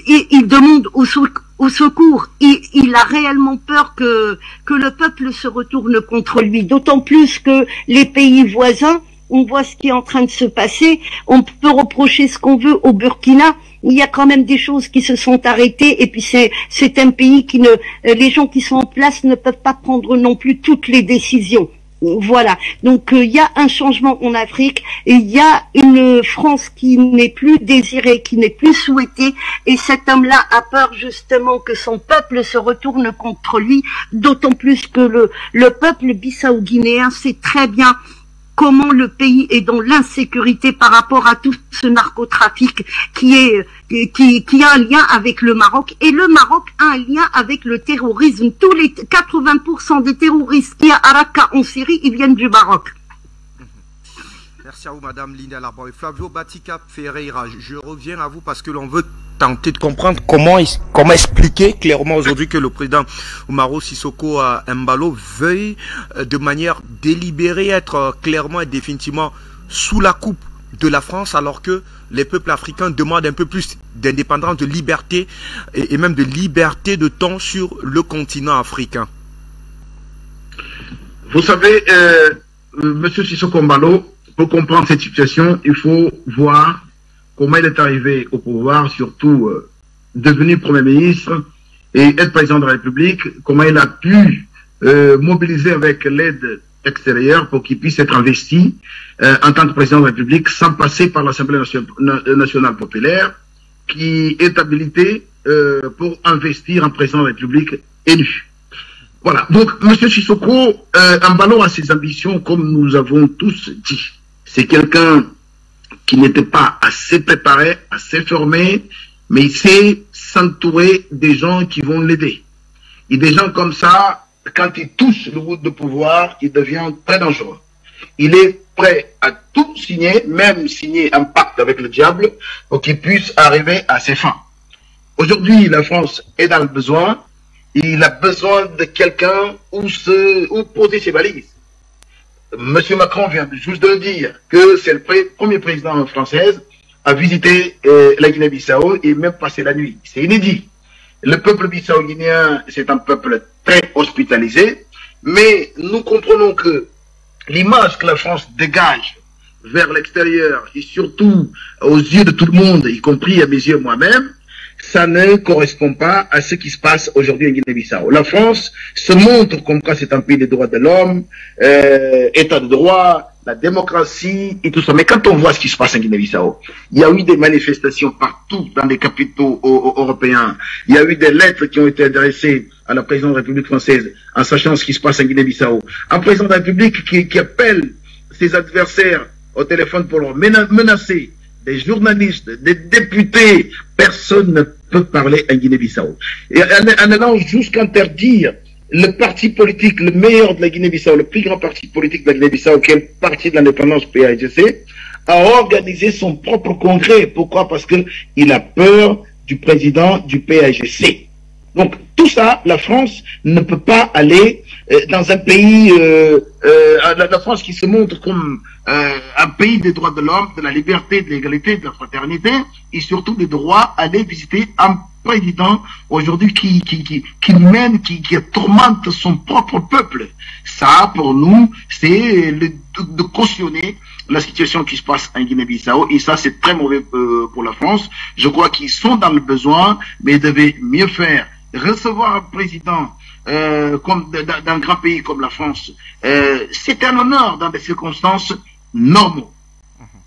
ils demandent au secours. Il a réellement peur que le peuple se retourne contre lui, d'autant plus que les pays voisins, on voit ce qui est en train de se passer. On peut reprocher ce qu'on veut au Burkina. Il y a quand même des choses qui se sont arrêtées. Et puis c'est un pays les gens qui sont en place ne peuvent pas prendre non plus toutes les décisions. Voilà. Donc il y a un changement en Afrique. Et il y a une France qui n'est plus désirée, qui n'est plus souhaitée. Et cet homme-là a peur justement que son peuple se retourne contre lui. D'autant plus que le peuple bissau-guinéen sait très bien comment le pays est dans l'insécurité par rapport à tout ce narcotrafic qui a un lien avec le Maroc, et le Maroc a un lien avec le terrorisme. Tous les 80% des terroristes qu'il y a à Raqqa en Syrie, ils viennent du Maroc. Merci à vous, Madame Linda Larbaoui. Flavio Batica Ferreira, je reviens à vous parce que l'on veut tenter de comprendre comment expliquer clairement aujourd'hui que le président Umaro Sissoko Embalo veuille de manière délibérée être clairement et définitivement sous la coupe de la France, alors que les peuples africains demandent un peu plus d'indépendance, de liberté et même de liberté de ton sur le continent africain. Vous savez, Monsieur Sissoko Embalo, pour comprendre cette situation, il faut voir comment il est arrivé au pouvoir, surtout devenu Premier ministre et être président de la République, comment il a pu mobiliser avec l'aide extérieure pour qu'il puisse être investi en tant que président de la République sans passer par l'Assemblée nationale populaire qui est habilité pour investir en président de la République élu. Voilà. Donc, M. Sissoko Embalo a ses ambitions, comme nous avons tous dit. C'est quelqu'un qui n'était pas assez préparé, assez formé, mais il sait s'entourer des gens qui vont l'aider. Et des gens comme ça, quand il touche le bout de pouvoir, il devient très dangereux. Il est prêt à tout signer, même signer un pacte avec le diable, pour qu'il puisse arriver à ses fins. Aujourd'hui, la France est dans le besoin. Il a besoin de quelqu'un où poser ses valises. Monsieur Macron vient juste de le dire, que c'est le premier président français à visiter la Guinée-Bissau et même passer la nuit. C'est inédit. Le peuple bissau-guinéen, c'est un peuple très hospitalisé, mais nous comprenons que l'image que la France dégage vers l'extérieur et surtout aux yeux de tout le monde, y compris à mes yeux moi-même, ça ne correspond pas à ce qui se passe aujourd'hui en Guinée-Bissau. La France se montre comme quoi c'est un pays des droits de l'homme, état de droit, la démocratie et tout ça. Mais quand on voit ce qui se passe en Guinée-Bissau, il y a eu des manifestations partout dans les capitaux européens. Il y a eu des lettres qui ont été adressées à la présidente de la République française en sachant ce qui se passe en Guinée-Bissau. Un président de la République qui appelle ses adversaires au téléphone pour leur menacer. Des journalistes, des députés, personne ne peut parler en Guinée-Bissau. Et en allant jusqu'à interdire le parti politique le meilleur de la Guinée-Bissau, le plus grand parti politique de la Guinée-Bissau, qui est le parti de l'indépendance PAIGC, a organisé son propre congrès. Pourquoi? Parce qu'il a peur du président du PAIGC. Donc tout ça, la France ne peut pas aller dans un pays, la France qui se montre comme un pays des droits de l'homme, de la liberté, de l'égalité, de la fraternité, et surtout des droits, aller visiter un président aujourd'hui qui mène, qui tourmente son propre peuple. Ça, pour nous, c'est de cautionner la situation qui se passe en Guinée-Bissau, et ça, c'est très mauvais pour la France. Je crois qu'ils sont dans le besoin, mais ils devaient mieux faire. Recevoir un président comme d'un grand pays comme la France, c'est un honneur dans des circonstances normales.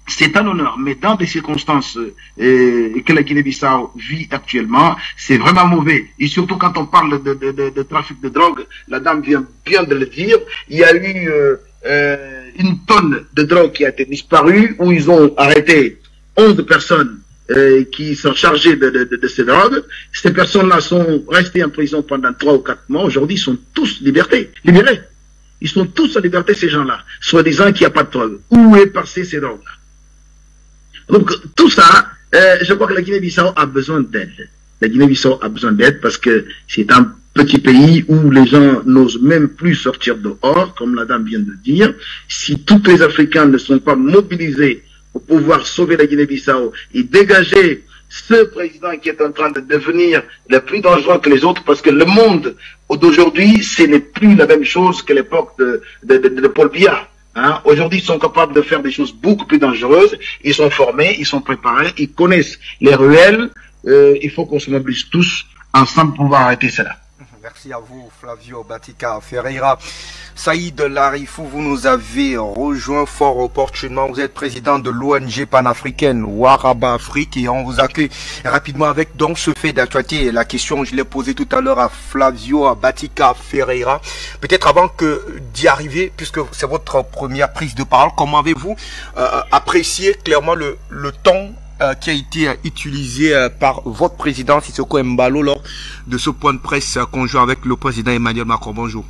C'est un honneur, mais dans des circonstances que la Guinée-Bissau vit actuellement, c'est vraiment mauvais. Et surtout quand on parle de trafic de drogue, la dame vient bien de le dire, il y a eu une tonne de drogue qui a été disparue, où ils ont arrêté 11 personnes qui sont chargés de ces drogues. Ces personnes-là sont restées en prison pendant 3 ou 4 mois. Aujourd'hui, ils sont tous libérés. Ils sont tous en liberté, ces gens-là, soi-disant qu'il n'y a pas de drogue. Où est passé ces drogues-là? Donc, tout ça, je crois que la Guinée-Bissau a besoin d'aide. La Guinée-Bissau a besoin d'aide parce que c'est un petit pays où les gens n'osent même plus sortir dehors, comme la dame vient de dire. Si tous les Africains ne sont pas mobilisés pour pouvoir sauver la Guinée-Bissau et dégager ce président qui est en train de devenir le plus dangereux que les autres, parce que le monde d'aujourd'hui, ce n'est plus la même chose que l'époque de Paul Biya. Hein? Aujourd'hui, ils sont capables de faire des choses beaucoup plus dangereuses. Ils sont formés, ils sont préparés, ils connaissent les ruelles. Il faut qu'on se mobilise tous ensemble pour pouvoir arrêter cela. Merci à vous, Flavio Batika Ferreira. Saïd Larifou, vous nous avez rejoint fort opportunément. Vous êtes président de l'ONG panafricaine Waraba Afrique et on vous accueille rapidement avec donc ce fait d'actualité. La question, je l'ai posée tout à l'heure à Flavio Batika Ferreira. Peut-être avant d'y arriver, puisque c'est votre première prise de parole, comment avez-vous apprécié clairement le temps qui a été utilisé par votre président Sissoko Embalo lors de ce point de presse conjoint avec le président Emmanuel Macron? Bonjour.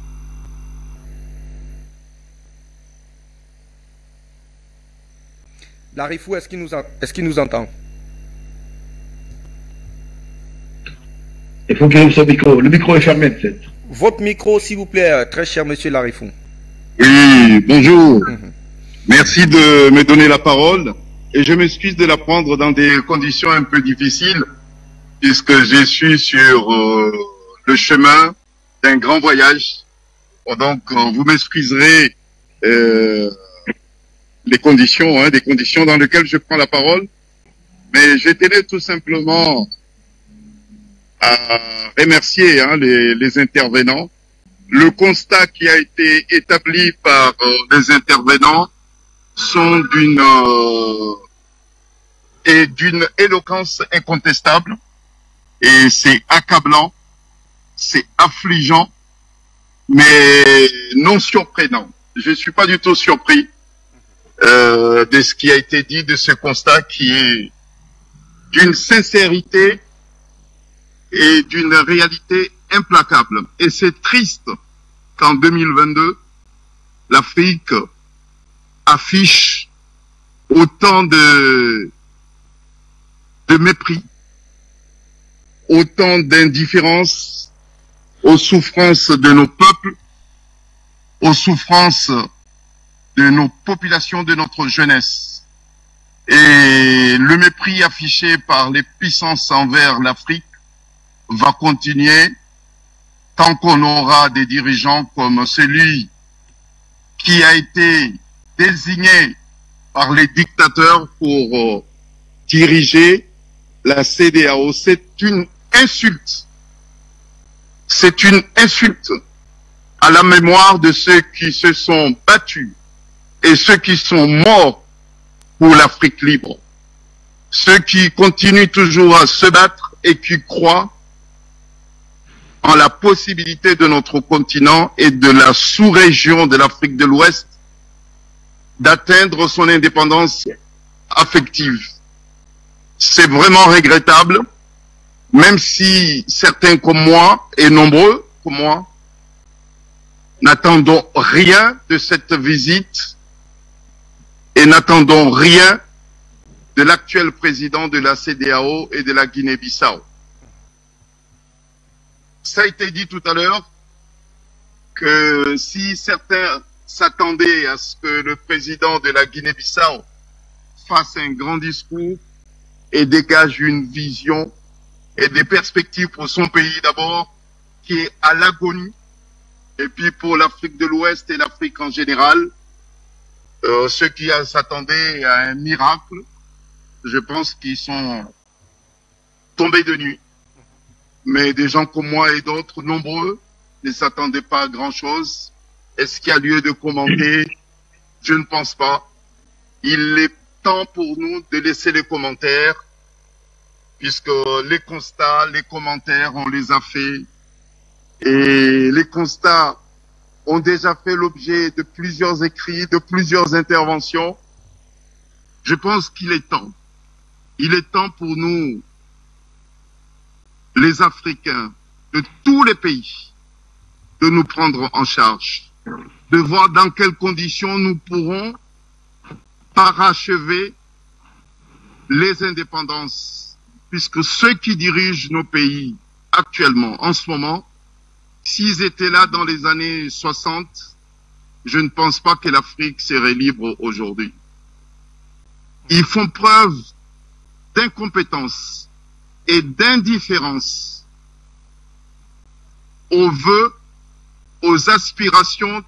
Larifou, est-ce qu'il nous entend? Il faut qu'il ouvre son micro. Le micro est fermé, peut-être. Votre micro, s'il vous plaît, très cher monsieur Larifou. Oui, bonjour. Merci de me donner la parole. Et je m'excuse de la prendre dans des conditions un peu difficiles, puisque je suis sur le chemin d'un grand voyage Donc, vous m'excuserez les conditions, des conditions dans lesquelles je prends la parole. Mais je tenais tout simplement à remercier les intervenants. Le constat qui a été établi par les intervenants sont d'une éloquence incontestable, et c'est accablant, c'est affligeant, mais non surprenant. Je ne suis pas du tout surpris de ce qui a été dit, de ce constat qui est d'une sincérité et d'une réalité implacable. Et c'est triste qu'en 2022, l'Afrique affiche autant de mépris, autant d'indifférence aux souffrances de nos peuples, aux souffrances de nos populations, de notre jeunesse. Et le mépris affiché par les puissances envers l'Afrique va continuer tant qu'on aura des dirigeants comme celui qui a été désigné par les dictateurs pour diriger la CEDEAO. C'est une insulte. C'est une insulte à la mémoire de ceux qui se sont battus et ceux qui sont morts pour l'Afrique libre. Ceux qui continuent toujours à se battre et qui croient en la possibilité de notre continent et de la sous-région de l'Afrique de l'Ouest d'atteindre son indépendance affective. C'est vraiment regrettable, même si certains comme moi, et nombreux comme moi, n'attendons rien de cette visite et n'attendons rien de l'actuel président de la CEDEAO et de la Guinée-Bissau. Ça a été dit tout à l'heure que si certains s'attendaient à ce que le président de la Guinée-Bissau fasse un grand discours et dégage une vision et des perspectives pour son pays d'abord, qui est à l'agonie, et puis pour l'Afrique de l'Ouest et l'Afrique en général, ceux qui s'attendaient à un miracle, je pense qu'ils sont tombés de nuit. Mais des gens comme moi et d'autres, nombreux, ne s'attendaient pas à grand-chose. Est-ce qu'il y a lieu de commenter? Je ne pense pas. Il est temps pour nous de laisser les commentaires, puisque les constats, les commentaires, on les a faits. Et les constats ont déjà fait l'objet de plusieurs écrits, de plusieurs interventions. Je pense qu'il est temps. Il est temps pour nous, les Africains de tous les pays, de nous prendre en charge, de voir dans quelles conditions nous pourrons parachever les indépendances, puisque ceux qui dirigent nos pays actuellement, en ce moment, s'ils étaient là dans les années 60, je ne pense pas que l'Afrique serait libre aujourd'hui. Ils font preuve d'incompétence et d'indifférence aux vœux, aux aspirations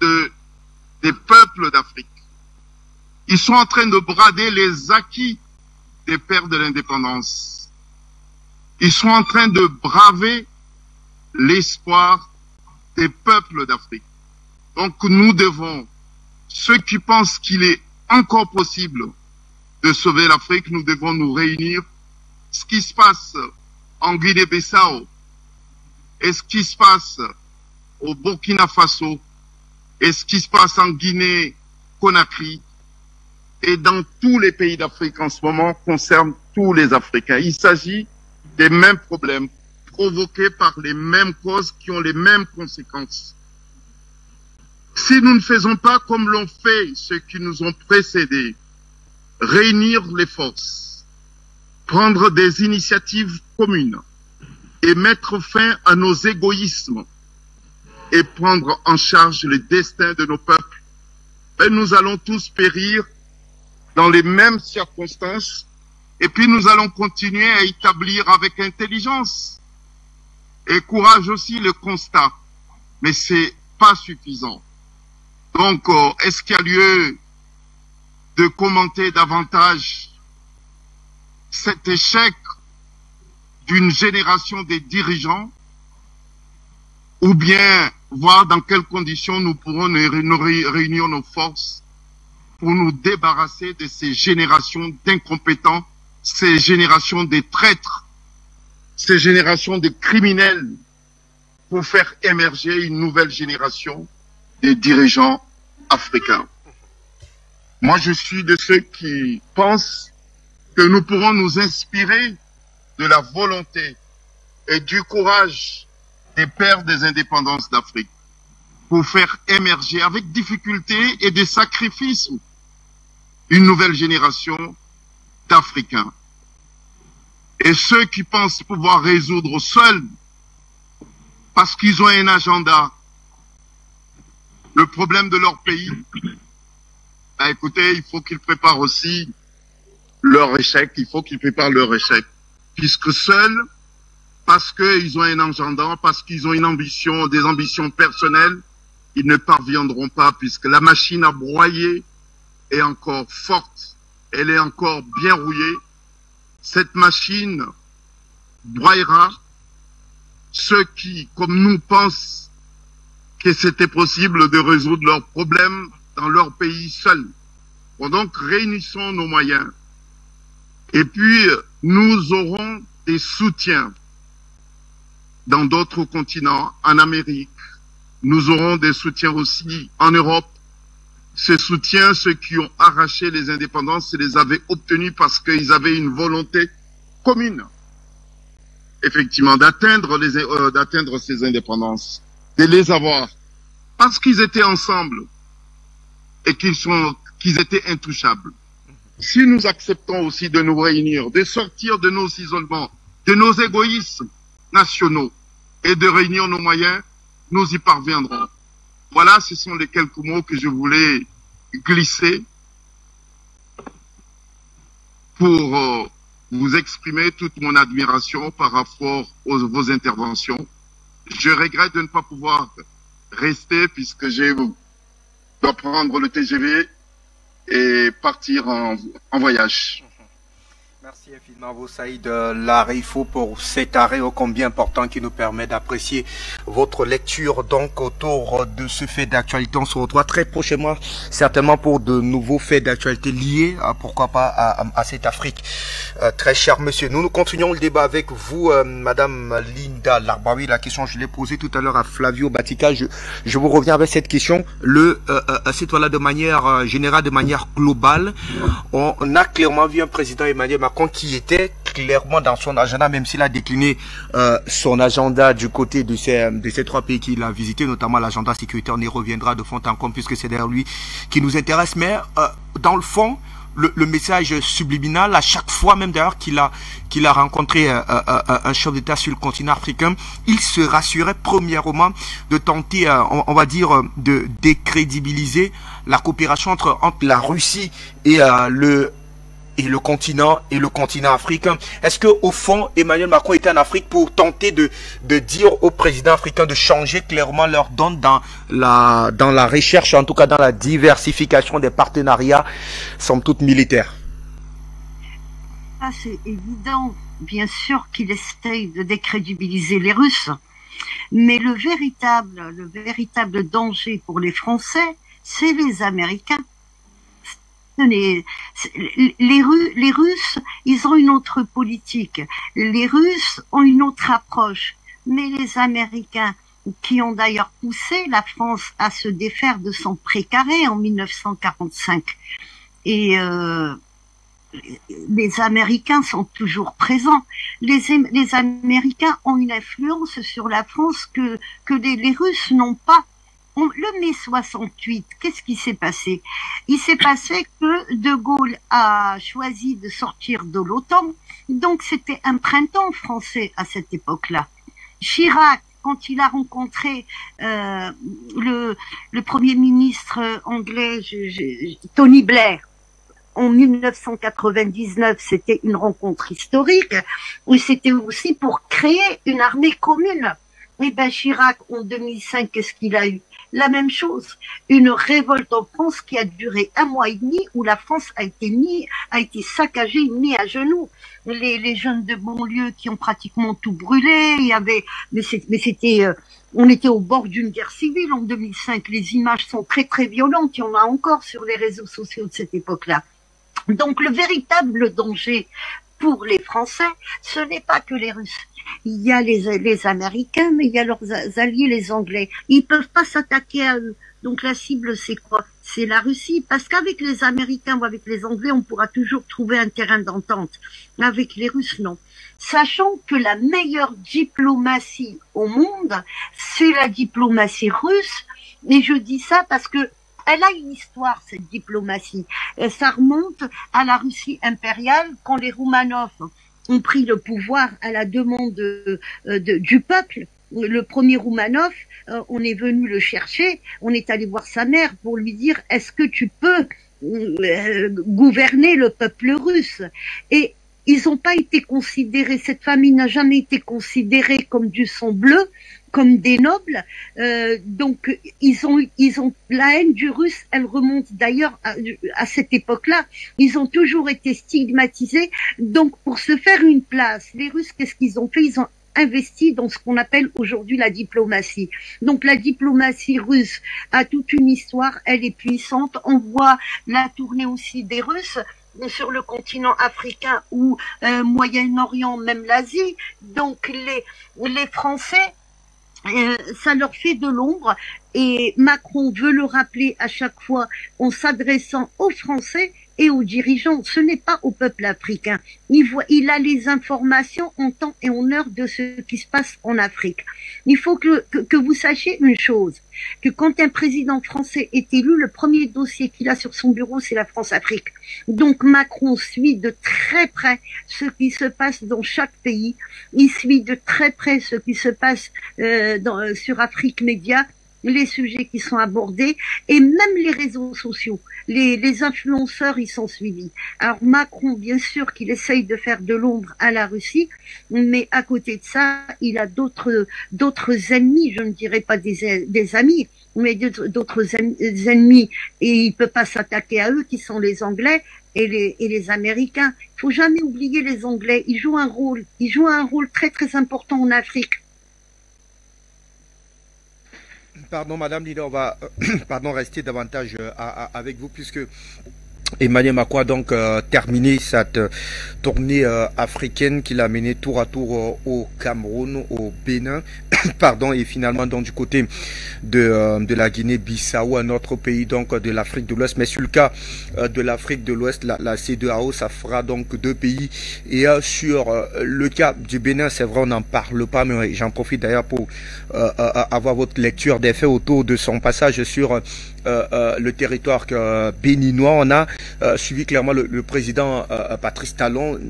des peuples d'Afrique. Ils sont en train de brader les acquis des pères de l'indépendance. Ils sont en train de braver l'espoir des peuples d'Afrique. Donc nous devons, ceux qui pensent qu'il est encore possible de sauver l'Afrique, nous devons nous réunir. Ce qui se passe en Guinée-Bissau et ce qui se passe au Burkina Faso et ce qui se passe en Guinée-Conakry et dans tous les pays d'Afrique en ce moment concerne tous les Africains. Il s'agit des mêmes problèmes provoqués par les mêmes causes qui ont les mêmes conséquences. Si nous ne faisons pas comme l'ont fait ceux qui nous ont précédés, réunir les forces, prendre des initiatives communes et mettre fin à nos égoïsmes et prendre en charge le destin de nos peuples, ben nous allons tous périr dans les mêmes circonstances et puis nous allons continuer à établir avec intelligence et courage aussi le constat. Mais c'est pas suffisant. Donc, est-ce qu'il y a lieu de commenter davantage cet échec d'une génération des dirigeants, ou bien voir dans quelles conditions nous pourrons réunir nos forces pour nous débarrasser de ces générations d'incompétents, ces générations de traîtres, ces générations de criminels, pour faire émerger une nouvelle génération de dirigeants africains. Moi, je suis de ceux qui pensent que nous pourrons nous inspirer de la volonté et du courage des pères des indépendances d'Afrique pour faire émerger avec difficulté et des sacrifices une nouvelle génération d'Africains. Et ceux qui pensent pouvoir résoudre seuls, parce qu'ils ont un agenda, le problème de leur pays, bah écoutez, il faut qu'ils préparent aussi leur échec, il faut qu'ils préparent leur échec. Puisque seuls, parce qu'ils ont un agenda, parce qu'ils ont une ambition, des ambitions personnelles, ils ne parviendront pas, puisque la machine à broyer est encore forte, elle est encore bien rouillée. Cette machine broyera ceux qui, comme nous, pensent que c'était possible de résoudre leurs problèmes dans leur pays seuls. Bon, donc, réunissons nos moyens. Et puis, nous aurons des soutiens dans d'autres continents, en Amérique. Nous aurons des soutiens aussi en Europe. Ces soutiens, ceux qui ont arraché les indépendances, ils les avaient obtenus parce qu'ils avaient une volonté commune, effectivement, d'atteindre ces indépendances, de les avoir, parce qu'ils étaient ensemble et qu'ils étaient intouchables. Si nous acceptons aussi de nous réunir, de sortir de nos isolements, de nos égoïsmes nationaux et de réunir nos moyens, nous y parviendrons. Voilà, ce sont les quelques mots que je voulais glisser pour vous exprimer toute mon admiration par rapport à vos interventions. Je regrette de ne pas pouvoir rester puisque je dois prendre le TGV et partir en voyage. Merci infiniment, vous Saïd Larifou, pour cet arrêt ô combien important qui nous permet d'apprécier votre lecture donc autour de ce fait d'actualité. On se retrouve très prochainement, certainement pour de nouveaux faits d'actualité liés, pourquoi pas, à cette Afrique. Très cher monsieur, nous continuons le débat avec vous, madame Linda Larbaoui. La question, je l'ai posée tout à l'heure à Flavio Batica. Je vous reviens avec cette question. Cette fois-là, de manière générale, de manière globale, on a clairement vu un président Emmanuel Macron qui était clairement dans son agenda, même s'il a décliné son agenda du côté de ces trois pays qu'il a visités, notamment l'agenda sécuritaire. On y reviendra de fond en comble puisque c'est d'ailleurs lui qui nous intéresse. Mais dans le fond, le message subliminal, à chaque fois même d'ailleurs qu'il a rencontré un chef d'État sur le continent africain, il se rassurait premièrement de tenter, on va dire, de décrédibiliser la coopération entre la Russie et le continent africain. Est-ce que au fond Emmanuel Macron était en Afrique pour tenter de dire aux présidents africains de changer clairement leur donne dans la recherche, en tout cas dans la diversification des partenariats, somme toute militaires? Ah, c'est évident, bien sûr qu'il essaye de décrédibiliser les Russes, mais le véritable danger pour les Français, c'est les Américains. Les Russes, ils ont une autre politique. Les Russes ont une autre approche. Mais les Américains, qui ont d'ailleurs poussé la France à se défaire de son précaré en 1945, et les Américains sont toujours présents. Les Américains ont une influence sur la France que les Russes n'ont pas. Le mai 68, qu'est-ce qui s'est passé? Il s'est passé que De Gaulle a choisi de sortir de l'OTAN, donc c'était un printemps français à cette époque-là. Chirac, quand il a rencontré le Premier ministre anglais, Tony Blair, en 1999, c'était une rencontre historique, où c'était aussi pour créer une armée commune. Et ben Chirac, en 2005, qu'est-ce qu'il a eu? la même chose. Une révolte en France qui a duré 1 mois et demi, où la France a été saccagée, mise à genoux. Les jeunes de banlieue qui ont pratiquement tout brûlé, on était au bord d'une guerre civile en 2005. Les images sont très très violentes, il y en a encore sur les réseaux sociaux de cette époque-là. Donc le véritable danger pour les Français, ce n'est pas que les Russes. Il y a les Américains, mais il y a leurs alliés, les Anglais. Ils peuvent pas s'attaquer à eux. Donc la cible, c'est quoi? C'est la Russie. Parce qu'avec les Américains ou avec les Anglais, on pourra toujours trouver un terrain d'entente. Avec les Russes, non. Sachant que la meilleure diplomatie au monde, c'est la diplomatie russe. Et je dis ça parce que elle a une histoire, cette diplomatie. Ça remonte à la Russie impériale, quand les Romanov ont pris le pouvoir à la demande du peuple. Le premier Romanov, on est venu le chercher, on est allé voir sa mère pour lui dire « Est-ce que tu peux gouverner le peuple russe ?» Et ils n'ont pas été considérés, cette famille n'a jamais été considérée comme du sang bleu, comme des nobles, donc ils ont la haine du russe, elle remonte d'ailleurs à cette époque-là. Ils ont toujours été stigmatisés. Donc pour se faire une place, les Russes, qu'est-ce qu'ils ont fait? Ils ont investi dans ce qu'on appelle aujourd'hui la diplomatie. Donc la diplomatie russe a toute une histoire, elle est puissante. On voit la tournée aussi des Russes sur le continent africain ou Moyen-Orient, même l'Asie. Donc les Français, ça leur fait de l'ombre, et Macron veut le rappeler à chaque fois en s'adressant aux Français et aux dirigeants. Ce n'est pas au peuple africain. Il a les informations en temps et en heure de ce qui se passe en Afrique. Il faut que vous sachiez une chose, que quand un président français est élu, le premier dossier qu'il a sur son bureau, c'est la France-Afrique. Donc Macron suit de très près ce qui se passe dans chaque pays. Il suit de très près ce qui se passe sur Afrique Média, les sujets qui sont abordés, et même les réseaux sociaux. Les influenceurs, ils sont suivis. Alors Macron, bien sûr qu'il essaye de faire de l'ombre à la Russie, mais à côté de ça, il a d'autres ennemis, je ne dirais pas des amis, mais d'autres ennemis, et il peut pas s'attaquer à eux, qui sont les Anglais et les Américains. Il faut jamais oublier les Anglais, ils jouent un rôle très très important en Afrique. Pardon, Madame Leader, on va rester davantage avec vous, puisque Emmanuel Macron a donc terminé cette tournée africaine qu'il a menée tour à tour au Cameroun, au Bénin, pardon, et finalement donc du côté de la Guinée-Bissau, un autre pays donc de l'Afrique de l'Ouest. Mais sur le cas de l'Afrique de l'Ouest, la CEDEAO, ça fera donc 2 pays. Et sur le cas du Bénin, c'est vrai, on n'en parle pas, mais j'en profite d'ailleurs pour avoir votre lecture des faits autour de son passage sur le territoire béninois. On a suivi clairement le président Patrice Talon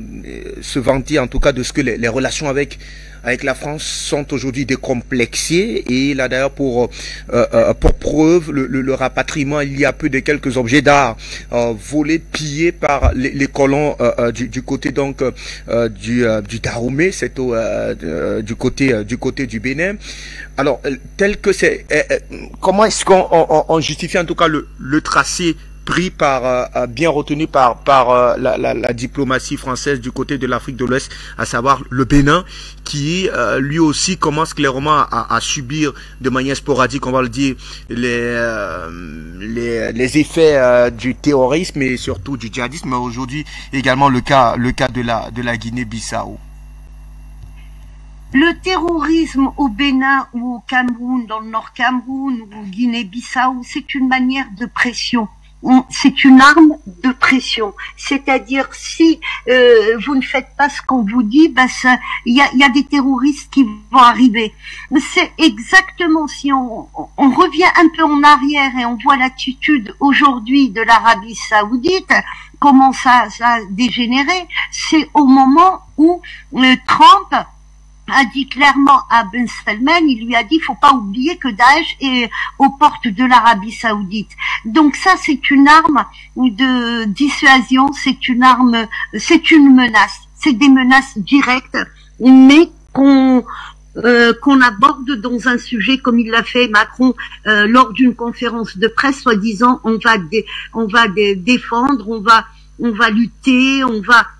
se vanter en tout cas de ce que les relations avec la France sont aujourd'hui décomplexées, et là d'ailleurs pour preuve le rapatriement il y a peu de quelques objets d'art volés, pillés par les colons du côté donc du Dahomey, c'est du côté du Bénin. Alors tel que c'est, comment est-ce qu'on justifie en tout cas le tracé pris bien retenu par la diplomatie française du côté de l'Afrique de l'Ouest, à savoir le Bénin, qui lui aussi commence clairement à subir de manière sporadique, on va le dire, les effets du terrorisme et surtout du djihadisme, mais aujourd'hui également le cas de la Guinée-Bissau. Le terrorisme au Bénin ou au Cameroun, dans le Nord Cameroun ou Guinée-Bissau, c'est une manière de pression. C'est une arme de pression. C'est-à-dire, si vous ne faites pas ce qu'on vous dit, ben il y a des terroristes qui vont arriver. C'est exactement, si on revient un peu en arrière et on voit l'attitude aujourd'hui de l'Arabie Saoudite, comment ça a dégénéré, c'est au moment où Trump a dit clairement à Ben Salman, il lui a dit, faut pas oublier que Daesh est aux portes de l'Arabie Saoudite. Donc ça, c'est une arme de dissuasion, c'est une arme, c'est une menace, c'est des menaces directes, mais qu'on aborde dans un sujet comme il l'a fait Macron lors d'une conférence de presse, soi-disant on va défendre, on va lutter,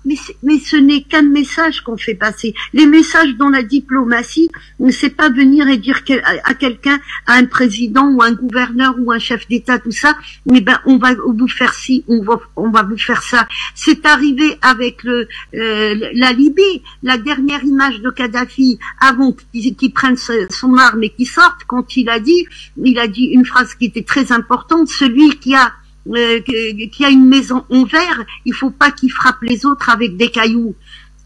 mais ce n'est qu'un message qu'on fait passer. Les messages dans la diplomatie, c'est pas venir et dire à quelqu'un, à un président ou un gouverneur ou un chef d'État, tout ça, mais ben on va vous faire ci, on va vous faire ça. C'est arrivé avec la Libye, la dernière image de Kadhafi avant qu'il prenne son arme et qu'il sorte, quand il a dit une phrase qui était très importante, celui qui a une maison en verre, il faut pas qu'il frappe les autres avec des cailloux.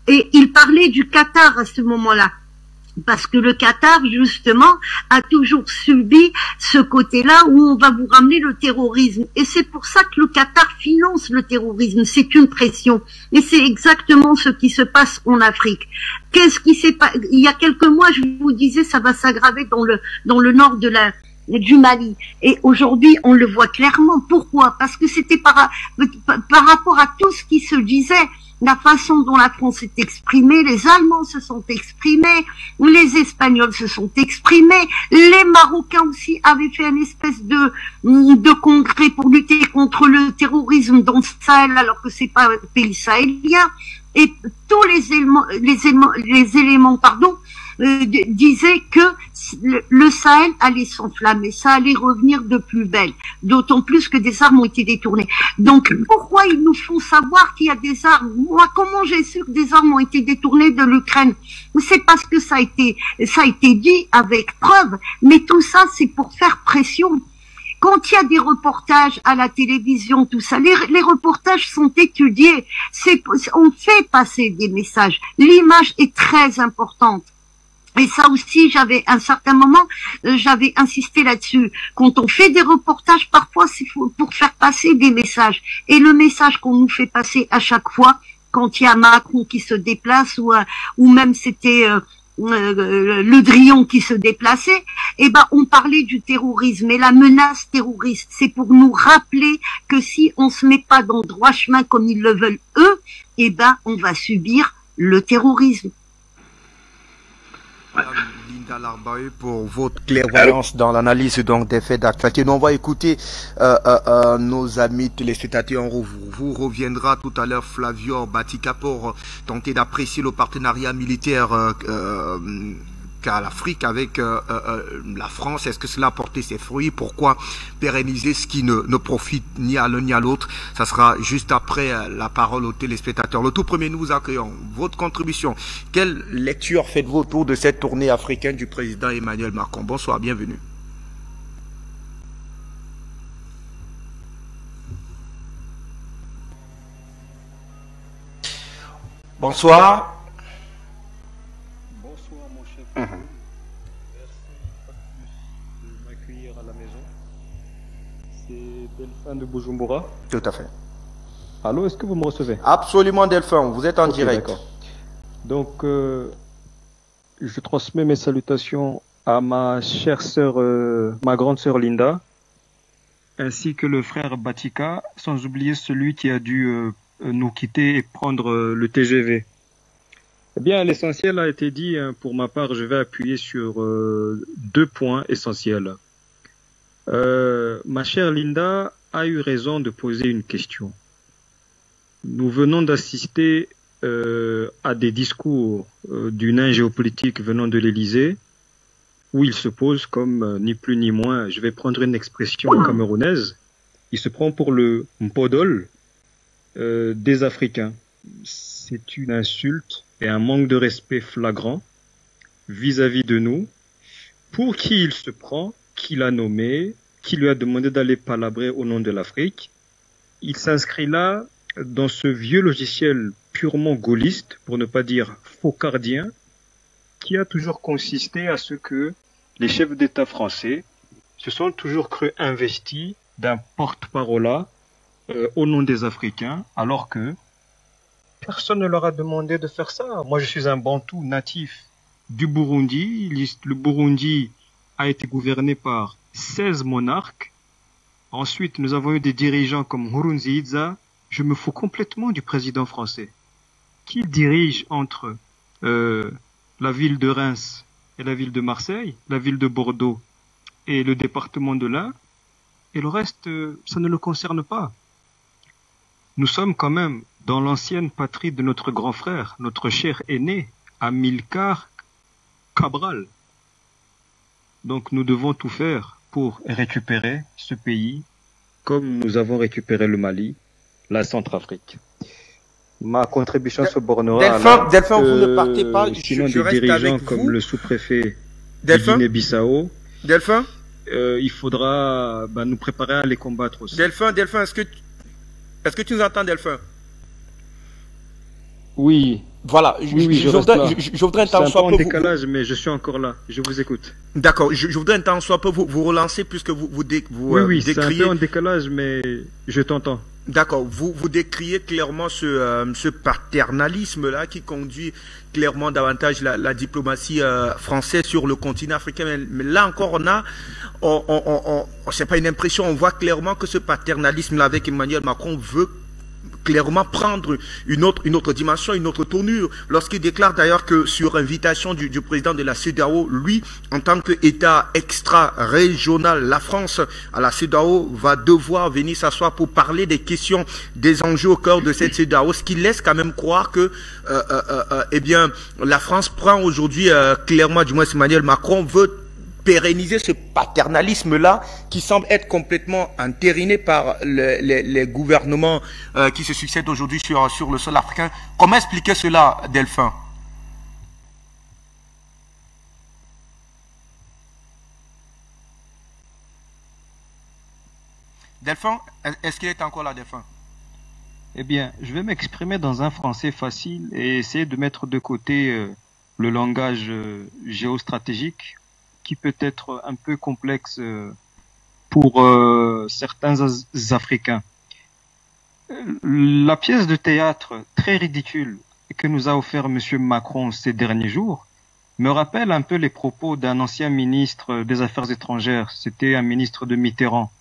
Et il parlait du Qatar à ce moment-là. Parce que le Qatar, justement, a toujours subi ce côté-là où on va vous ramener le terrorisme. Et c'est pour ça que le Qatar finance le terrorisme. C'est une pression. Et c'est exactement ce qui se passe en Afrique. Qu'est-ce qui s'est passé? Il y a quelques mois, je vous disais, ça va s'aggraver dans le nord du Mali. Et aujourd'hui, on le voit clairement. Pourquoi? Parce que c'était par rapport à tout ce qui se disait, la façon dont la France s'est exprimée, les Allemands se sont exprimés, les Espagnols se sont exprimés, les Marocains aussi avaient fait une espèce de congrès pour lutter contre le terrorisme dans le Sahel, alors que c'est pas un pays sahélien. Et tous les éléments, disaient que le Sahel allait s'enflammer, ça allait revenir de plus belle, d'autant plus que des armes ont été détournées. Donc pourquoi ils nous font savoir qu'il y a des armes? Moi, comment j'ai su que des armes ont été détournées de l'Ukraine? C'est parce que ça a été dit avec preuve, mais tout ça c'est pour faire pression. Quand il y a des reportages à la télévision, tout ça, les reportages sont étudiés, on fait passer des messages. L'image est très importante. Et ça aussi, un certain moment, j'avais insisté là-dessus. Quand on fait des reportages, parfois, c'est pour faire passer des messages. Et le message qu'on nous fait passer à chaque fois, quand il y a Macron qui se déplace, ou même c'était Le Drian qui se déplaçait, on parlait du terrorisme. Et la menace terroriste, c'est pour nous rappeler que si on se met pas dans le droit chemin comme ils le veulent eux, on va subir le terrorisme. Linda Larbae, pour votre clairvoyance dans l'analyse donc des faits d'actualité. Nous on va écouter nos amis téléspectateurs. On vous reviendra tout à l'heure Flavio Batica pour tenter d'apprécier le partenariat militaire qu'a l'Afrique avec la France. Est-ce que cela a porté ses fruits? Pourquoi pérenniser ce qui ne profite ni à l'un ni à l'autre? Ça sera juste après la parole aux téléspectateurs. Le tout premier, nous vous accueillons. Votre contribution. Quelle lecture faites-vous autour de cette tournée africaine du président Emmanuel Macron? Bonsoir, bienvenue. Bonsoir. Merci de m'accueillir à la maison. C'est Delphin de Bujumbura. Tout à fait. Allô, est-ce que vous me recevez? Absolument, Delphin, vous êtes en direct. D'accord. Donc, je transmets mes salutations à ma chère sœur, ma grande sœur Linda, ainsi que le frère Batika, sans oublier celui qui a dû nous quitter et prendre le TGV. Eh bien, l'essentiel a été dit. Pour ma part, je vais appuyer sur 2 points essentiels. Ma chère Linda a eu raison de poser une question. Nous venons d'assister à des discours du nain géopolitique venant de l'Élysée, où il se pose comme ni plus ni moins, je vais prendre une expression camerounaise, il se prend pour le mpodol des Africains. C'est une insulte et un manque de respect flagrant vis-à-vis de nous. Pour qui il se prend, qui l'a nommé, qui lui a demandé d'aller palabrer au nom de l'Afrique. Il s'inscrit là dans ce vieux logiciel purement gaulliste, pour ne pas dire faucardien, qui a toujours consisté à ce que les chefs d'État français se sont toujours cru investis d'un porte-parole au nom des Africains, alors que personne ne leur a demandé de faire ça. Moi, je suis un Bantou natif du Burundi. Le Burundi a été gouverné par 16 monarques. Ensuite, nous avons eu des dirigeants comme Nkurunziza. Je me fous complètement du président français, qui dirige entre la ville de Reims et la ville de Marseille, la ville de Bordeaux et le département de l'Ain, et le reste, ça ne le concerne pas. Nous sommes quand même dans l'ancienne patrie de notre grand frère, notre cher aîné, Amilcar Cabral. Donc nous devons tout faire pour récupérer ce pays, comme nous avons récupéré le Mali, la Centrafrique. Ma contribution se bornera Delphin, vous ne partez pas, sinon je des reste dirigeants avec comme vous. le sous-préfet de Delphin, Guinée-Bissau, Delphin, il faudra nous préparer à les combattre aussi. Delphin, est-ce que tu nous entends, Delphin? Oui, Voilà, oui, je reste là. voudrais un C'est un temps peu soit en peu décalage, mais je suis encore là. Je vous écoute. D'accord, je voudrais un temps soit peu vous relancer puisque vous Oui, c'est un décriez. peu en décalage, mais je t'entends. D'accord, vous décriez clairement ce paternalisme-là qui conduit clairement davantage la diplomatie française sur le continent africain. Mais là encore, c'est pas une impression, on voit clairement que ce paternalisme-là avec Emmanuel Macron veut clairement prendre une autre dimension, une autre tournure. Lorsqu'il déclare d'ailleurs que sur invitation du président de la CEDEAO, lui, en tant qu'État extra-régional, la France, à la CEDEAO, va devoir venir s'asseoir pour parler des questions, des enjeux au cœur de cette CEDEAO, ce qui laisse quand même croire que eh bien, la France prend aujourd'hui clairement, du moins Emmanuel Macron veut pérenniser ce paternalisme-là qui semble être complètement entériné par les gouvernements qui se succèdent aujourd'hui sur le sol africain. Comment expliquer cela, Delphin? Delphin, est-ce qu'il est encore là, Delphin? Eh bien, je vais m'exprimer dans un français facile et essayer de mettre de côté le langage géostratégique qui peut être un peu complexe pour certains Africains. La pièce de théâtre très ridicule que nous a offert Monsieur Macron ces derniers jours me rappelle un peu les propos d'un ancien ministre des Affaires étrangères. C'était un ministre de Mitterrand,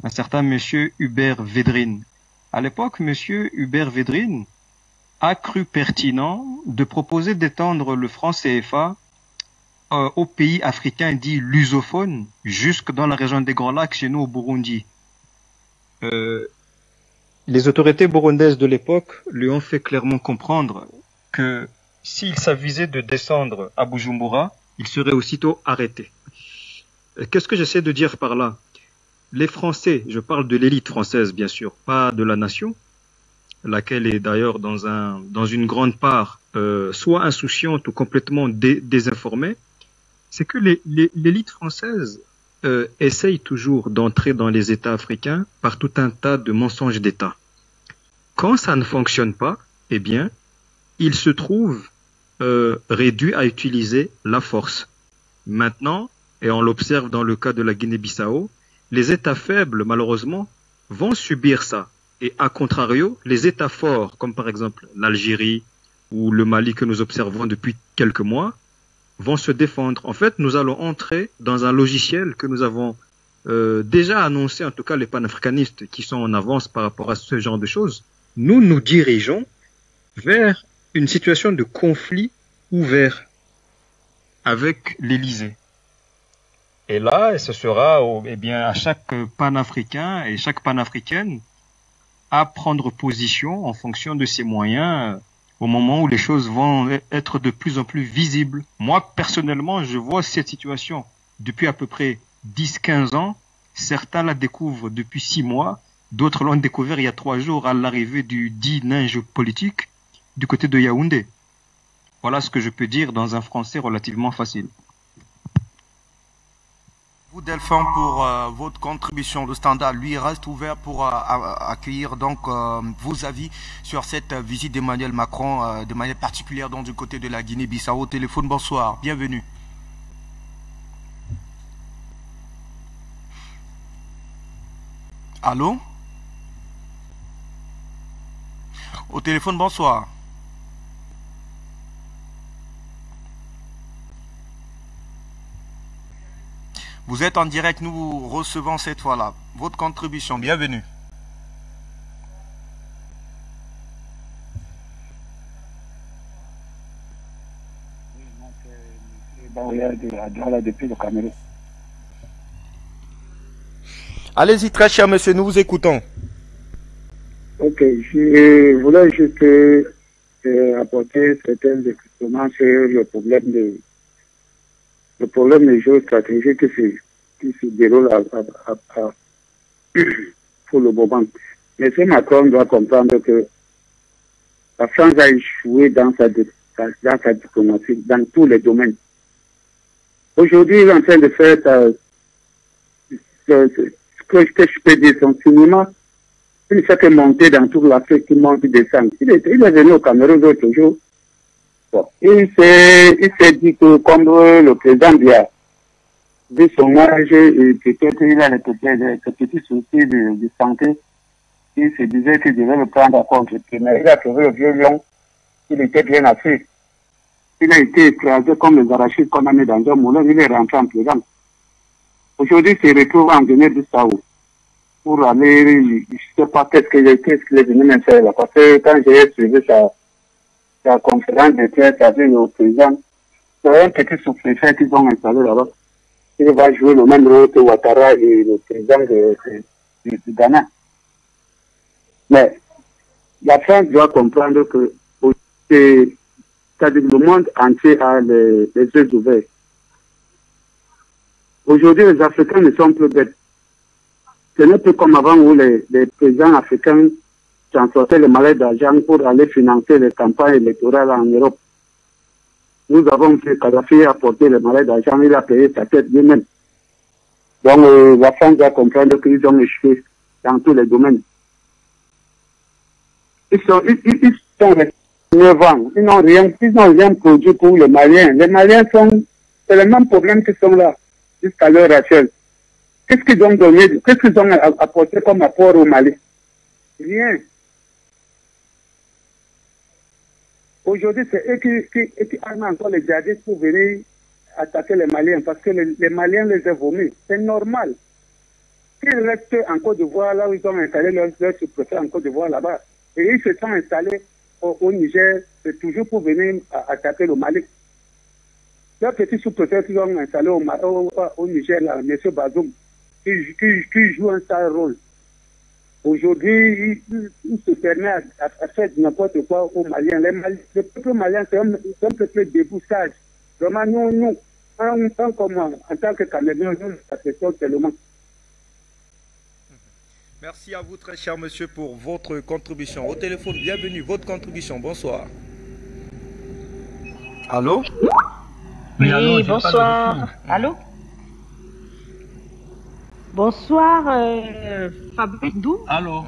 un certain Monsieur Hubert Védrine. À l'époque, Monsieur Hubert Védrine a cru pertinent de proposer d'étendre le franc CFA aux pays africains dits lusophones, jusque dans la région des Grands Lacs, chez nous au Burundi. Les autorités burundaises de l'époque lui ont fait clairement comprendre que s'il s'avisait de descendre à Bujumbura, il serait aussitôt arrêté. Qu'est-ce que j'essaie de dire par là? Les Français, je parle de l'élite française bien sûr, pas de la nation, laquelle est d'ailleurs dans une grande part soit insouciante ou complètement désinformée, c'est que l'élite française essaye toujours d'entrer dans les États africains par tout un tas de mensonges d'État. Quand ça ne fonctionne pas, eh bien, ils se trouvent réduits à utiliser la force. Maintenant, et on l'observe dans le cas de la Guinée-Bissau, les États faibles, malheureusement, vont subir ça. Et à contrario, les États forts, comme par exemple l'Algérie ou le Mali que nous observons depuis quelques mois, vont se défendre. En fait, nous allons entrer dans un logiciel que nous avons déjà annoncé, en tout cas les panafricanistes qui sont en avance par rapport à ce genre de choses. Nous nous dirigeons vers une situation de conflit ouvert avec l'Élysée. Et là, ce sera eh bien, à chaque panafricain et chaque panafricaine à prendre position en fonction de ses moyens au moment où les choses vont être de plus en plus visibles. Moi, personnellement, je vois cette situation depuis à peu près 10-15 ans. Certains la découvrent depuis 6 mois, d'autres l'ont découvert il y a 3 jours à l'arrivée du dit nain géopolitique du côté de Yaoundé. Voilà ce que je peux dire dans un français relativement facile. Vous, Delphin, pour votre contribution. Le Standard, lui, reste ouvert pour accueillir donc vos avis sur cette visite d'Emmanuel Macron, de manière particulière donc, du côté de la Guinée-Bissau. Au téléphone, bonsoir, bienvenue. Allô? Au téléphone, bonsoir. Vous êtes en direct, nous recevons cette fois-là votre contribution. Bienvenue. l'intérieur de Douala depuis le Cameroun. Allez-y, très cher monsieur, nous vous écoutons. Ok, je voulais juste apporter certains éclaircissements sur le problème de géostratégie qui se déroule pour le moment. M. Macron doit comprendre que la France a échoué dans sa diplomatie, dans tous les domaines. Aujourd'hui, il est en train de faire ce que je peux dire, son cinéma. Il ne fait que monter dans toute l'Afrique, il monte, il descend. Il est venu au Cameroun l'autre jour. Bon. Il s'est dit que comme le président Biya, vu son âge et peut-être il a des petits soucis de santé, il se disait qu'il devait le prendre en compte. Mais il a trouvé le vieux lion, il était bien assis. Il a été écrasé comme les arachides qu'on a mis dans un moulin, il est rentré en prison. Aujourd'hui, il se retrouve en Guinée-Bissau pour aller, je ne sais pas qu'est-ce qu'il est venu me faire là, parce que quand j'ai suivi sa conférence de presse avec le président, c'est un petit sous-préfet qu'ils ont installé là-bas. Il va jouer le même rôle que Ouattara et le président du Ghana. Mais la France doit comprendre que le monde entier a les yeux ouverts. Aujourd'hui, les Africains ne sont plus bêtes. Ce n'est plus comme avant où les présidents africains transportaient les malais d'argent pour aller financer les campagnes électorales en Europe. Nous avons fait Kadhafi apporter les malais d'argent, il a payé sa tête lui-même. Donc la France doit comprendre qu'ils ont échoué dans tous les domaines. Ils sont restés 9 ans. Ils n'ont rien produit pour les Maliens. Les Maliens c'est le même problème qui sont là jusqu'à l'heure actuelle. Qu'est-ce qu'ils ont donné, qu'est-ce qu'ils ont apporté comme apport au Mali? Rien. Aujourd'hui, c'est eux qui arment encore les djihadistes pour venir attaquer les Maliens, parce que les Maliens les ont vomis. C'est normal. Ils restent en Côte d'Ivoire, là où ils ont installé leur sous-préfet en Côte d'Ivoire là-bas. Et ils se sont installés au Niger, c'est toujours pour venir attaquer le Mali. Leur petit sous-préfet qu'ils ont installé au Niger, là, M. Bazoum, qui joue un sale rôle. Aujourd'hui, il se permet à faire n'importe quoi aux Maliens. Le peuple malien, c'est un peuple déboussage. Vraiment, nous, en tant que Camerounais, nous l'apprécions tellement. Merci à vous, très cher monsieur, pour votre contribution. Au téléphone, bienvenue, votre contribution. Bonsoir. Allô? Oui, allô, bonsoir. Allô? Bonsoir, Fabrice Dou. Allô.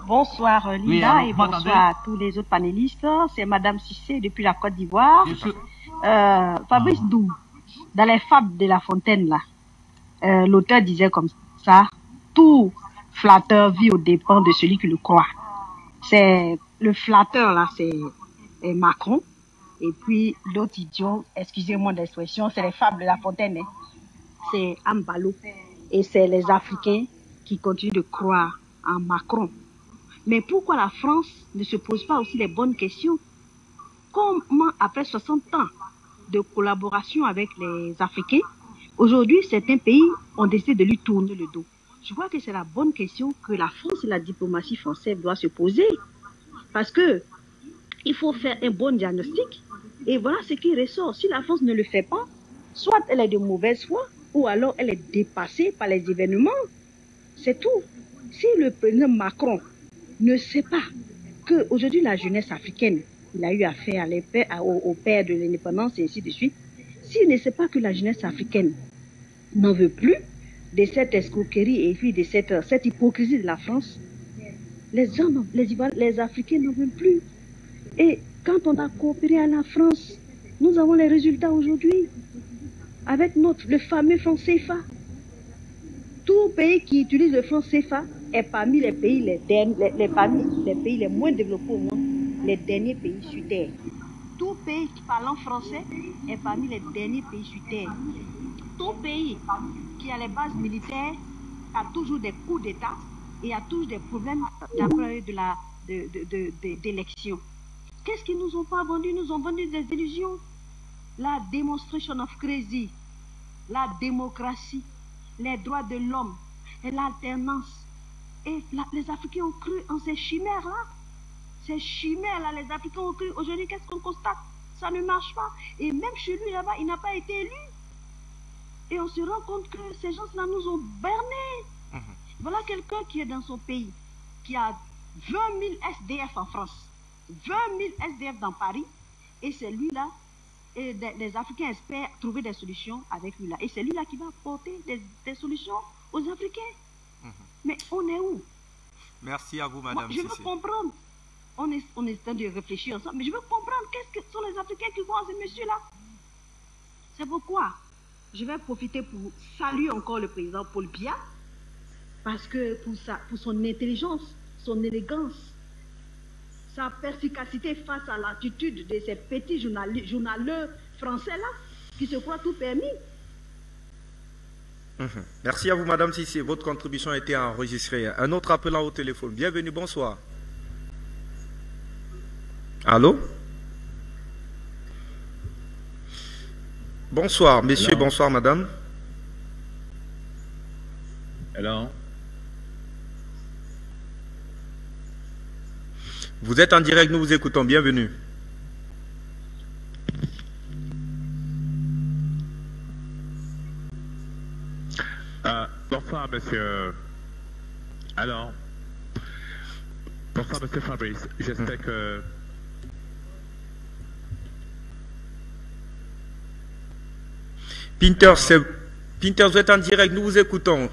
Bonsoir, Linda, oui, allô, et bonsoir à tous les autres panélistes. C'est Madame Cissé depuis la Côte d'Ivoire. Fabrice Dou, dans les fables de La Fontaine, là, l'auteur disait comme ça, tout flatteur vit aux dépens de celui qui le croit. C'est le flatteur, là, c'est Macron. Et puis, l'autre idiot, excusez-moi l'expression, c'est les fables de La Fontaine, hein. C'est Ambalo. Et c'est les Africains qui continuent de croire en Macron. Mais pourquoi la France ne se pose pas aussi les bonnes questions? Comment, après 60 ans de collaboration avec les Africains, aujourd'hui, certains pays ont décidé de lui tourner le dos? Je crois que c'est la bonne question que la France et la diplomatie française doivent se poser. Parce que il faut faire un bon diagnostic. Et voilà ce qui ressort. Si la France ne le fait pas, soit elle est de mauvaise foi, ou alors elle est dépassée par les événements. C'est tout. Si le président Macron ne sait pas qu'aujourd'hui la jeunesse africaine, il a eu affaire au père de l'indépendance et ainsi de suite, s'il ne sait pas que la jeunesse africaine n'en veut plus de cette escroquerie et puis de cette hypocrisie de la France, les Africains n'en veulent plus. Et quand on a coopéré à la France, nous avons les résultats aujourd'hui. Avec le fameux franc CFA. Tout pays qui utilise le franc CFA est parmi les pays les moins développés au monde, les derniers pays sur Terre. Tout pays parlant français est parmi les derniers pays sur Terre. Tout pays qui a les bases militaires a toujours des coups d'État et a toujours des problèmes d'après d'élection. Qu'est-ce qu'ils nous ont pas vendu? Ils nous ont vendu des illusions. la demonstration of crazy, la démocratie, les droits de l'homme et l'alternance. Et les Africains ont cru en ces chimères-là. Ces chimères-là, les Africains ont cru. Aujourd'hui, qu'est-ce qu'on constate? Ça ne marche pas. Et même chez lui, là-bas, il n'a pas été élu. Et on se rend compte que ces gens-là nous ont bernés. Voilà quelqu'un qui est dans son pays, qui a 20 000 SDF en France, 20 000 SDF dans Paris, et c'est lui-là, et les Africains espèrent trouver des solutions avec lui-là. Et c'est lui-là qui va apporter des solutions aux Africains. Mais on est où? Merci à vous, Madame. Moi, je veux comprendre. On est en train de réfléchir ensemble, mais je veux comprendre qu'est-ce que sont les Africains qui voient ce monsieur-là. C'est pourquoi je vais profiter pour saluer encore le président Paul Biya, parce que pour son intelligence, son élégance, sa perspicacité face à l'attitude de ces petits journaleux français-là, qui se croient tout permis. Merci à vous, Madame Sissé. Votre contribution a été enregistrée. Un autre appelant au téléphone. Bienvenue, bonsoir. Allô? Bonsoir, messieurs, Hello. Bonsoir, madame. Hello. Vous êtes en direct, nous vous écoutons. Bienvenue. Bonsoir, monsieur. Alors, bonsoir, monsieur Fabrice. J'espère que... Pinter, vous êtes en direct, nous vous écoutons.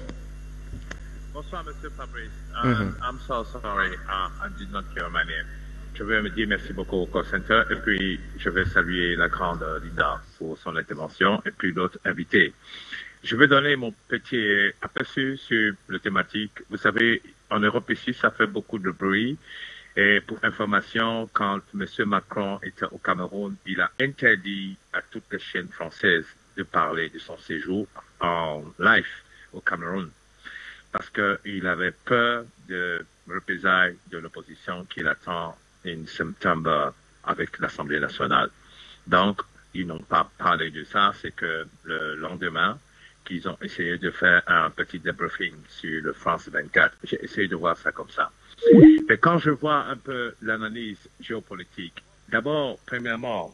Bonsoir, monsieur Fabrice. I'm so sorry, I did not hear my name. Je veux me dire merci beaucoup au call center et puis je vais saluer la grande Linda pour son intervention et puis l'autre invité. Je vais donner mon petit aperçu sur la thématique. Vous savez, en Europe ici, ça fait beaucoup de bruit. Et pour information, quand M. Macron était au Cameroun, il a interdit à toutes les chaînes françaises de parler de son séjour en live au Cameroun. Parce qu'il avait peur de représailles de l'opposition qu'il attend en septembre avec l'Assemblée nationale. Donc, ils n'ont pas parlé de ça. C'est que le lendemain, qu'ils ont essayé de faire un petit débriefing sur le France 24. J'ai essayé de voir ça comme ça. Mais quand je vois un peu l'analyse géopolitique, d'abord, premièrement,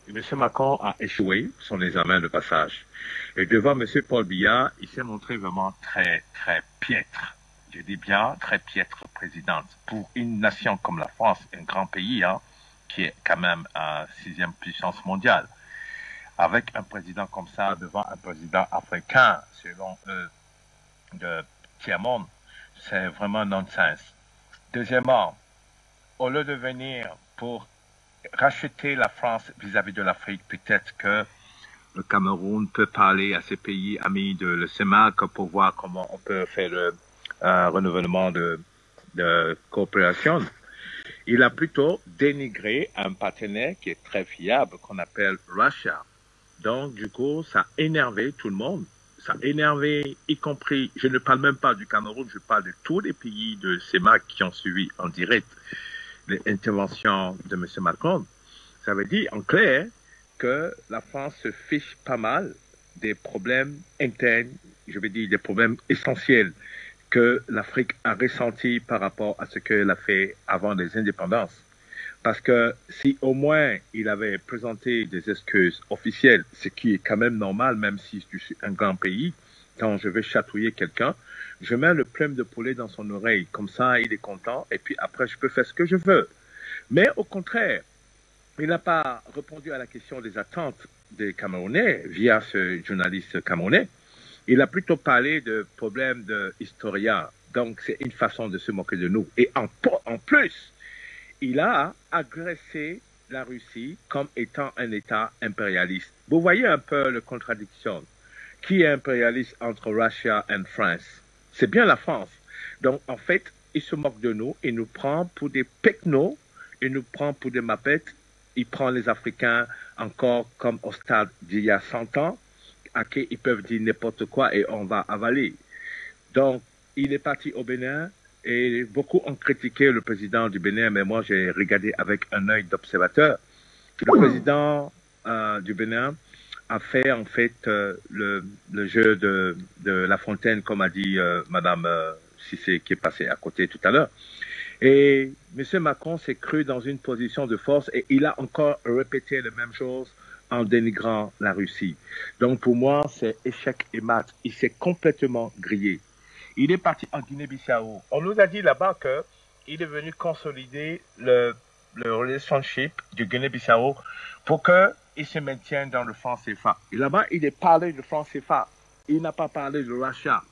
M. Macron a échoué son examen de passage. Et devant M. Paul Biya, il s'est montré vraiment très, très piètre. Je dis bien très piètre présidente. Pour une nation comme la France, un grand pays, hein, qui est quand même la 6e puissance mondiale, avec un président comme ça devant un président africain, selon eux, de tiers-monde, c'est vraiment nonsense. Deuxièmement, au lieu de venir pour racheter la France vis-à-vis de l'Afrique, peut-être que le Cameroun peut parler à ces pays amis de le CEMAC pour voir comment on peut faire le renouvellement de coopération. Il a plutôt dénigré un partenaire qui est très fiable, qu'on appelle Russia. Donc, du coup, ça a énervé tout le monde. Ça a énervé, y compris, je ne parle même pas du Cameroun, je parle de tous les pays de CEMAC qui ont suivi en direct l'intervention de M. Macron. Ça veut dire, en clair, que la France se fiche pas mal des problèmes internes, je veux dire des problèmes essentiels que l'Afrique a ressentis par rapport à ce qu'elle a fait avant les indépendances. Parce que si au moins il avait présenté des excuses officielles, ce qui est quand même normal, même si je suis un grand pays, quand je vais chatouiller quelqu'un, je mets le plume de poulet dans son oreille. Comme ça, il est content et puis après, je peux faire ce que je veux. Mais au contraire, il n'a pas répondu à la question des attentes des Camerounais via ce journaliste camerounais. Il a plutôt parlé de problèmes d'historien. Donc, c'est une façon de se moquer de nous. Et en plus, il a agressé la Russie comme étant un État impérialiste. Vous voyez un peu la contradiction. Qui est impérialiste entre Russia et France? C'est bien la France. Donc, en fait, il se moque de nous. Il nous prend pour des pecnos. Il nous prend pour des mapettes. Il prend les Africains encore comme au stade d'il y a 100 ans, à qui ils peuvent dire n'importe quoi et on va avaler. Donc, il est parti au Bénin et beaucoup ont critiqué le président du Bénin, mais moi j'ai regardé avec un œil d'observateur. Le président du Bénin a fait en fait le jeu de La Fontaine, comme a dit Madame Cissé, qui est passée à côté tout à l'heure. Et M. Macron s'est cru dans une position de force et il a encore répété la même chose en dénigrant la Russie. Donc pour moi, c'est échec et mat. Il s'est complètement grillé. Il est parti en Guinée-Bissau. On nous a dit là-bas qu'il est venu consolider le relationship du Guinée-Bissau pour qu'il se maintienne dans le franc CFA. Et là-bas, il est parlé de franc CFA. Il n'a pas parlé de rachat.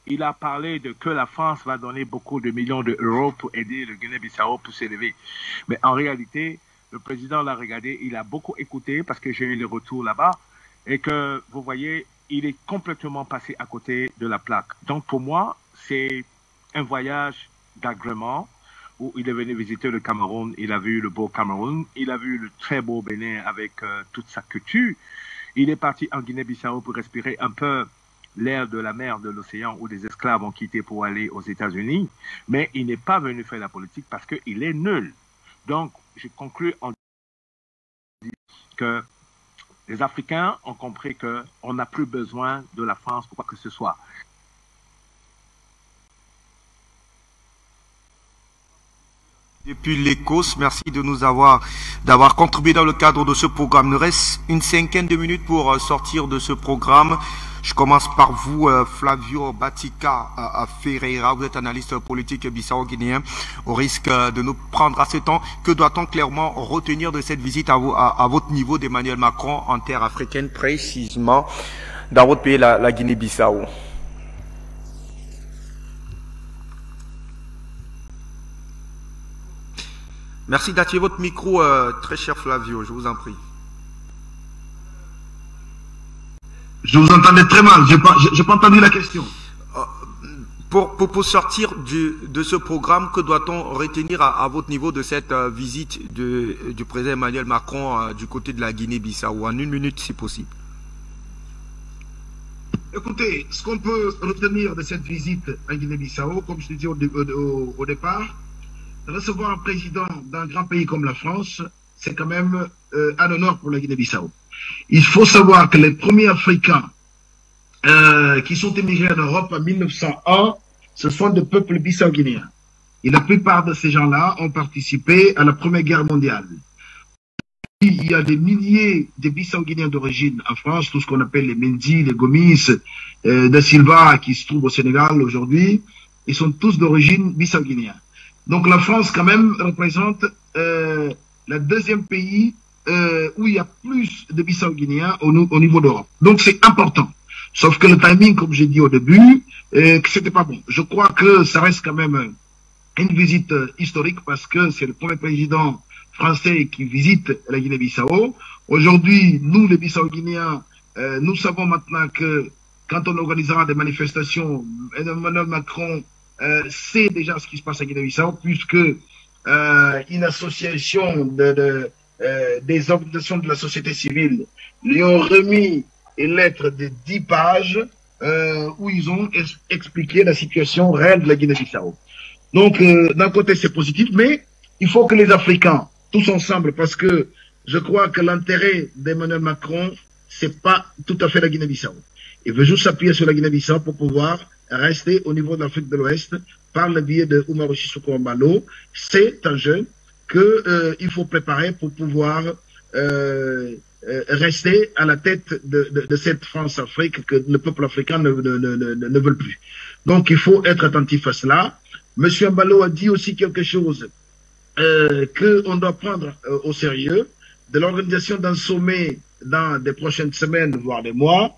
Il a parlé de que la France va donner beaucoup de millions d'euros pour aider le Guinée-Bissau pour s'élever. Mais en réalité, le président l'a regardé, il a beaucoup écouté parce que j'ai eu les retours là-bas et que, vous voyez, il est complètement passé à côté de la plaque. Donc pour moi, c'est un voyage d'agrément où il est venu visiter le Cameroun, il a vu le beau Cameroun, il a vu le très beau Bénin avec toute sa culture. Il est parti en Guinée-Bissau pour respirer un peu l'air de la mer, de l'océan, où les esclaves ont quitté pour aller aux États-Unis, mais il n'est pas venu faire la politique parce qu'il est nul. Donc, je conclus en disant que les Africains ont compris qu'on n'a plus besoin de la France pour quoi que ce soit. Depuis l'Écosse, merci de nous d'avoir contribué dans le cadre de ce programme. Il nous reste une cinquaine de minutes pour sortir de ce programme. Je commence par vous, Flavio Batika Ferreira. Vous êtes analyste politique bissau-guinéen. Au risque de nous prendre assez de temps, que doit-on clairement retenir de cette visite à votre niveau d'Emmanuel Macron en terre africaine, précisément dans votre pays, la Guinée-Bissau? Merci d'activer votre micro, très cher Flavio, je vous en prie. Je vous entendais très mal, je n'ai pas entendu la question. Pour sortir de ce programme, que doit-on retenir à votre niveau de cette visite du président Emmanuel Macron du côté de la Guinée-Bissau, en une minute si possible? Écoutez, ce qu'on peut retenir de cette visite en Guinée-Bissau, comme je l'ai dit au départ, recevoir un président d'un grand pays comme la France, c'est quand même un honneur pour la Guinée-Bissau. Il faut savoir que les premiers Africains qui sont émigrés en Europe en 1901, ce sont des peuples bissau-guinéens. Et la plupart de ces gens-là ont participé à la Première Guerre mondiale. Il y a des milliers de Bissau-Guinéens d'origine en France, tout ce qu'on appelle les Mendy, les Gomis, Da Silva, qui se trouvent au Sénégal aujourd'hui, ils sont tous d'origine bissau-guinéenne. Donc la France, quand même, représente le deuxième pays où il y a plus de Bissau-Guinéens au niveau d'Europe. Donc c'est important. Sauf que le timing, comme j'ai dit au début, que c'était pas bon. Je crois que ça reste quand même une visite historique parce que c'est le premier président français qui visite la Guinée-Bissau. Aujourd'hui, nous, les Bissau-Guinéens, nous savons maintenant que quand on organisera des manifestations, Emmanuel Macron sait déjà ce qui se passe à Guinée-Bissau, puisque une association des organisations de la société civile lui ont remis une lettre de 10 pages où ils ont expliqué la situation réelle de la Guinée-Bissau. Donc, d'un côté, c'est positif, mais il faut que les Africains, tous ensemble, parce que je crois que l'intérêt d'Emmanuel Macron, c'est pas tout à fait la Guinée-Bissau. Il veut juste s'appuyer sur la Guinée-Bissau pour pouvoir rester au niveau de l'Afrique de l'Ouest par le biais de Umaru Sissoco Embaló. C'est un jeu qu'il faut préparer pour pouvoir rester à la tête de cette France-Afrique que le peuple africain ne veut plus. Donc il faut être attentif à cela. Monsieur Embaló a dit aussi quelque chose qu'on doit prendre au sérieux, de l'organisation d'un sommet dans des prochaines semaines, voire des mois,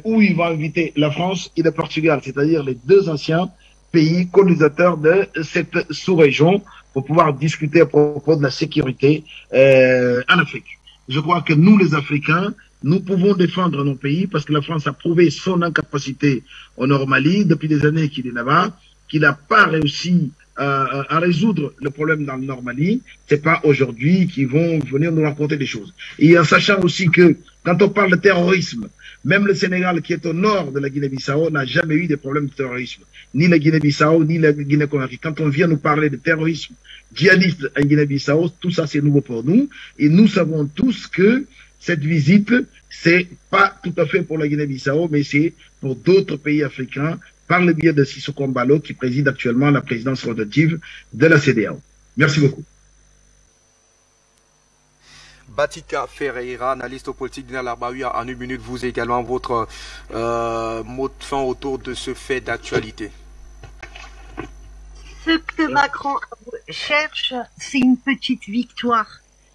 où il va inviter la France et le Portugal, c'est-à-dire les deux anciens pays colonisateurs de cette sous-région, pour pouvoir discuter à propos de la sécurité en Afrique. Je crois que nous, les Africains, nous pouvons défendre nos pays parce que la France a prouvé son incapacité au Nord Mali depuis des années qu'il est là-bas, qu'il n'a pas réussi à résoudre le problème dans le Nord Mali. C'est pas aujourd'hui qu'ils vont venir nous raconter des choses. Et en sachant aussi que quand on parle de terrorisme, même le Sénégal qui est au nord de la Guinée-Bissau n'a jamais eu de problème de terrorisme. Ni la Guinée-Bissau, ni la Guinée-Conakry. Quand on vient nous parler de terrorisme djihadiste en Guinée-Bissau, tout ça c'est nouveau pour nous. Et nous savons tous que cette visite, c'est pas tout à fait pour la Guinée-Bissau, mais c'est pour d'autres pays africains, par le biais de Sissoko Embalo, qui préside actuellement la présidence rotative de la CEDEAO. Merci beaucoup. Batika Ferreira, analyste politique d'Ina Larbaoui, en une minute, vous également votre mot de fin autour de ce fait d'actualité. Ce que Macron cherche, c'est une petite victoire.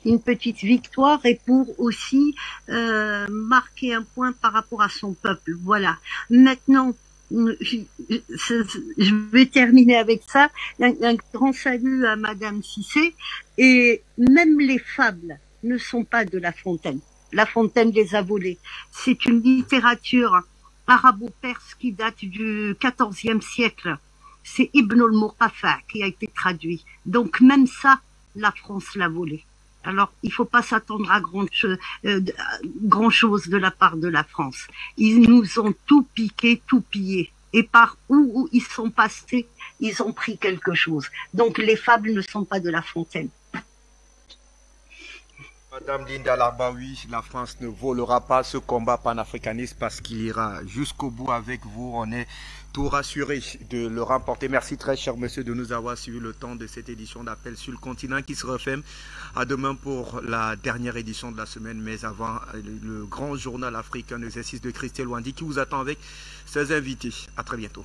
Une petite victoire et pour aussi marquer un point par rapport à son peuple. Voilà. Maintenant, je vais terminer avec ça. Un grand salut à Madame Cissé. Et même les fables ne sont pas de La Fontaine. La Fontaine les a volées. C'est une littérature arabo-perse qui date du XIVe siècle. C'est Ibn al-Muqaffa qui a été traduit. Donc même ça, la France l'a volé. Alors, il faut pas s'attendre à grand chose de la part de la France. Ils nous ont tout piqué, tout pillé. Et par où ils sont passés, ils ont pris quelque chose. Donc, les fables ne sont pas de La Fontaine. Madame Linda Larbaoui, la France ne volera pas ce combat panafricaniste parce qu'il ira jusqu'au bout avec vous. On est tout rassuré de le remporter. Merci très cher monsieur de nous avoir suivi le temps de cette édition d'Appel sur le continent qui se referme à demain pour la dernière édition de la semaine. Mais avant le grand journal africain, l'exercice de Christelle Wandi qui vous attend avec ses invités. À très bientôt.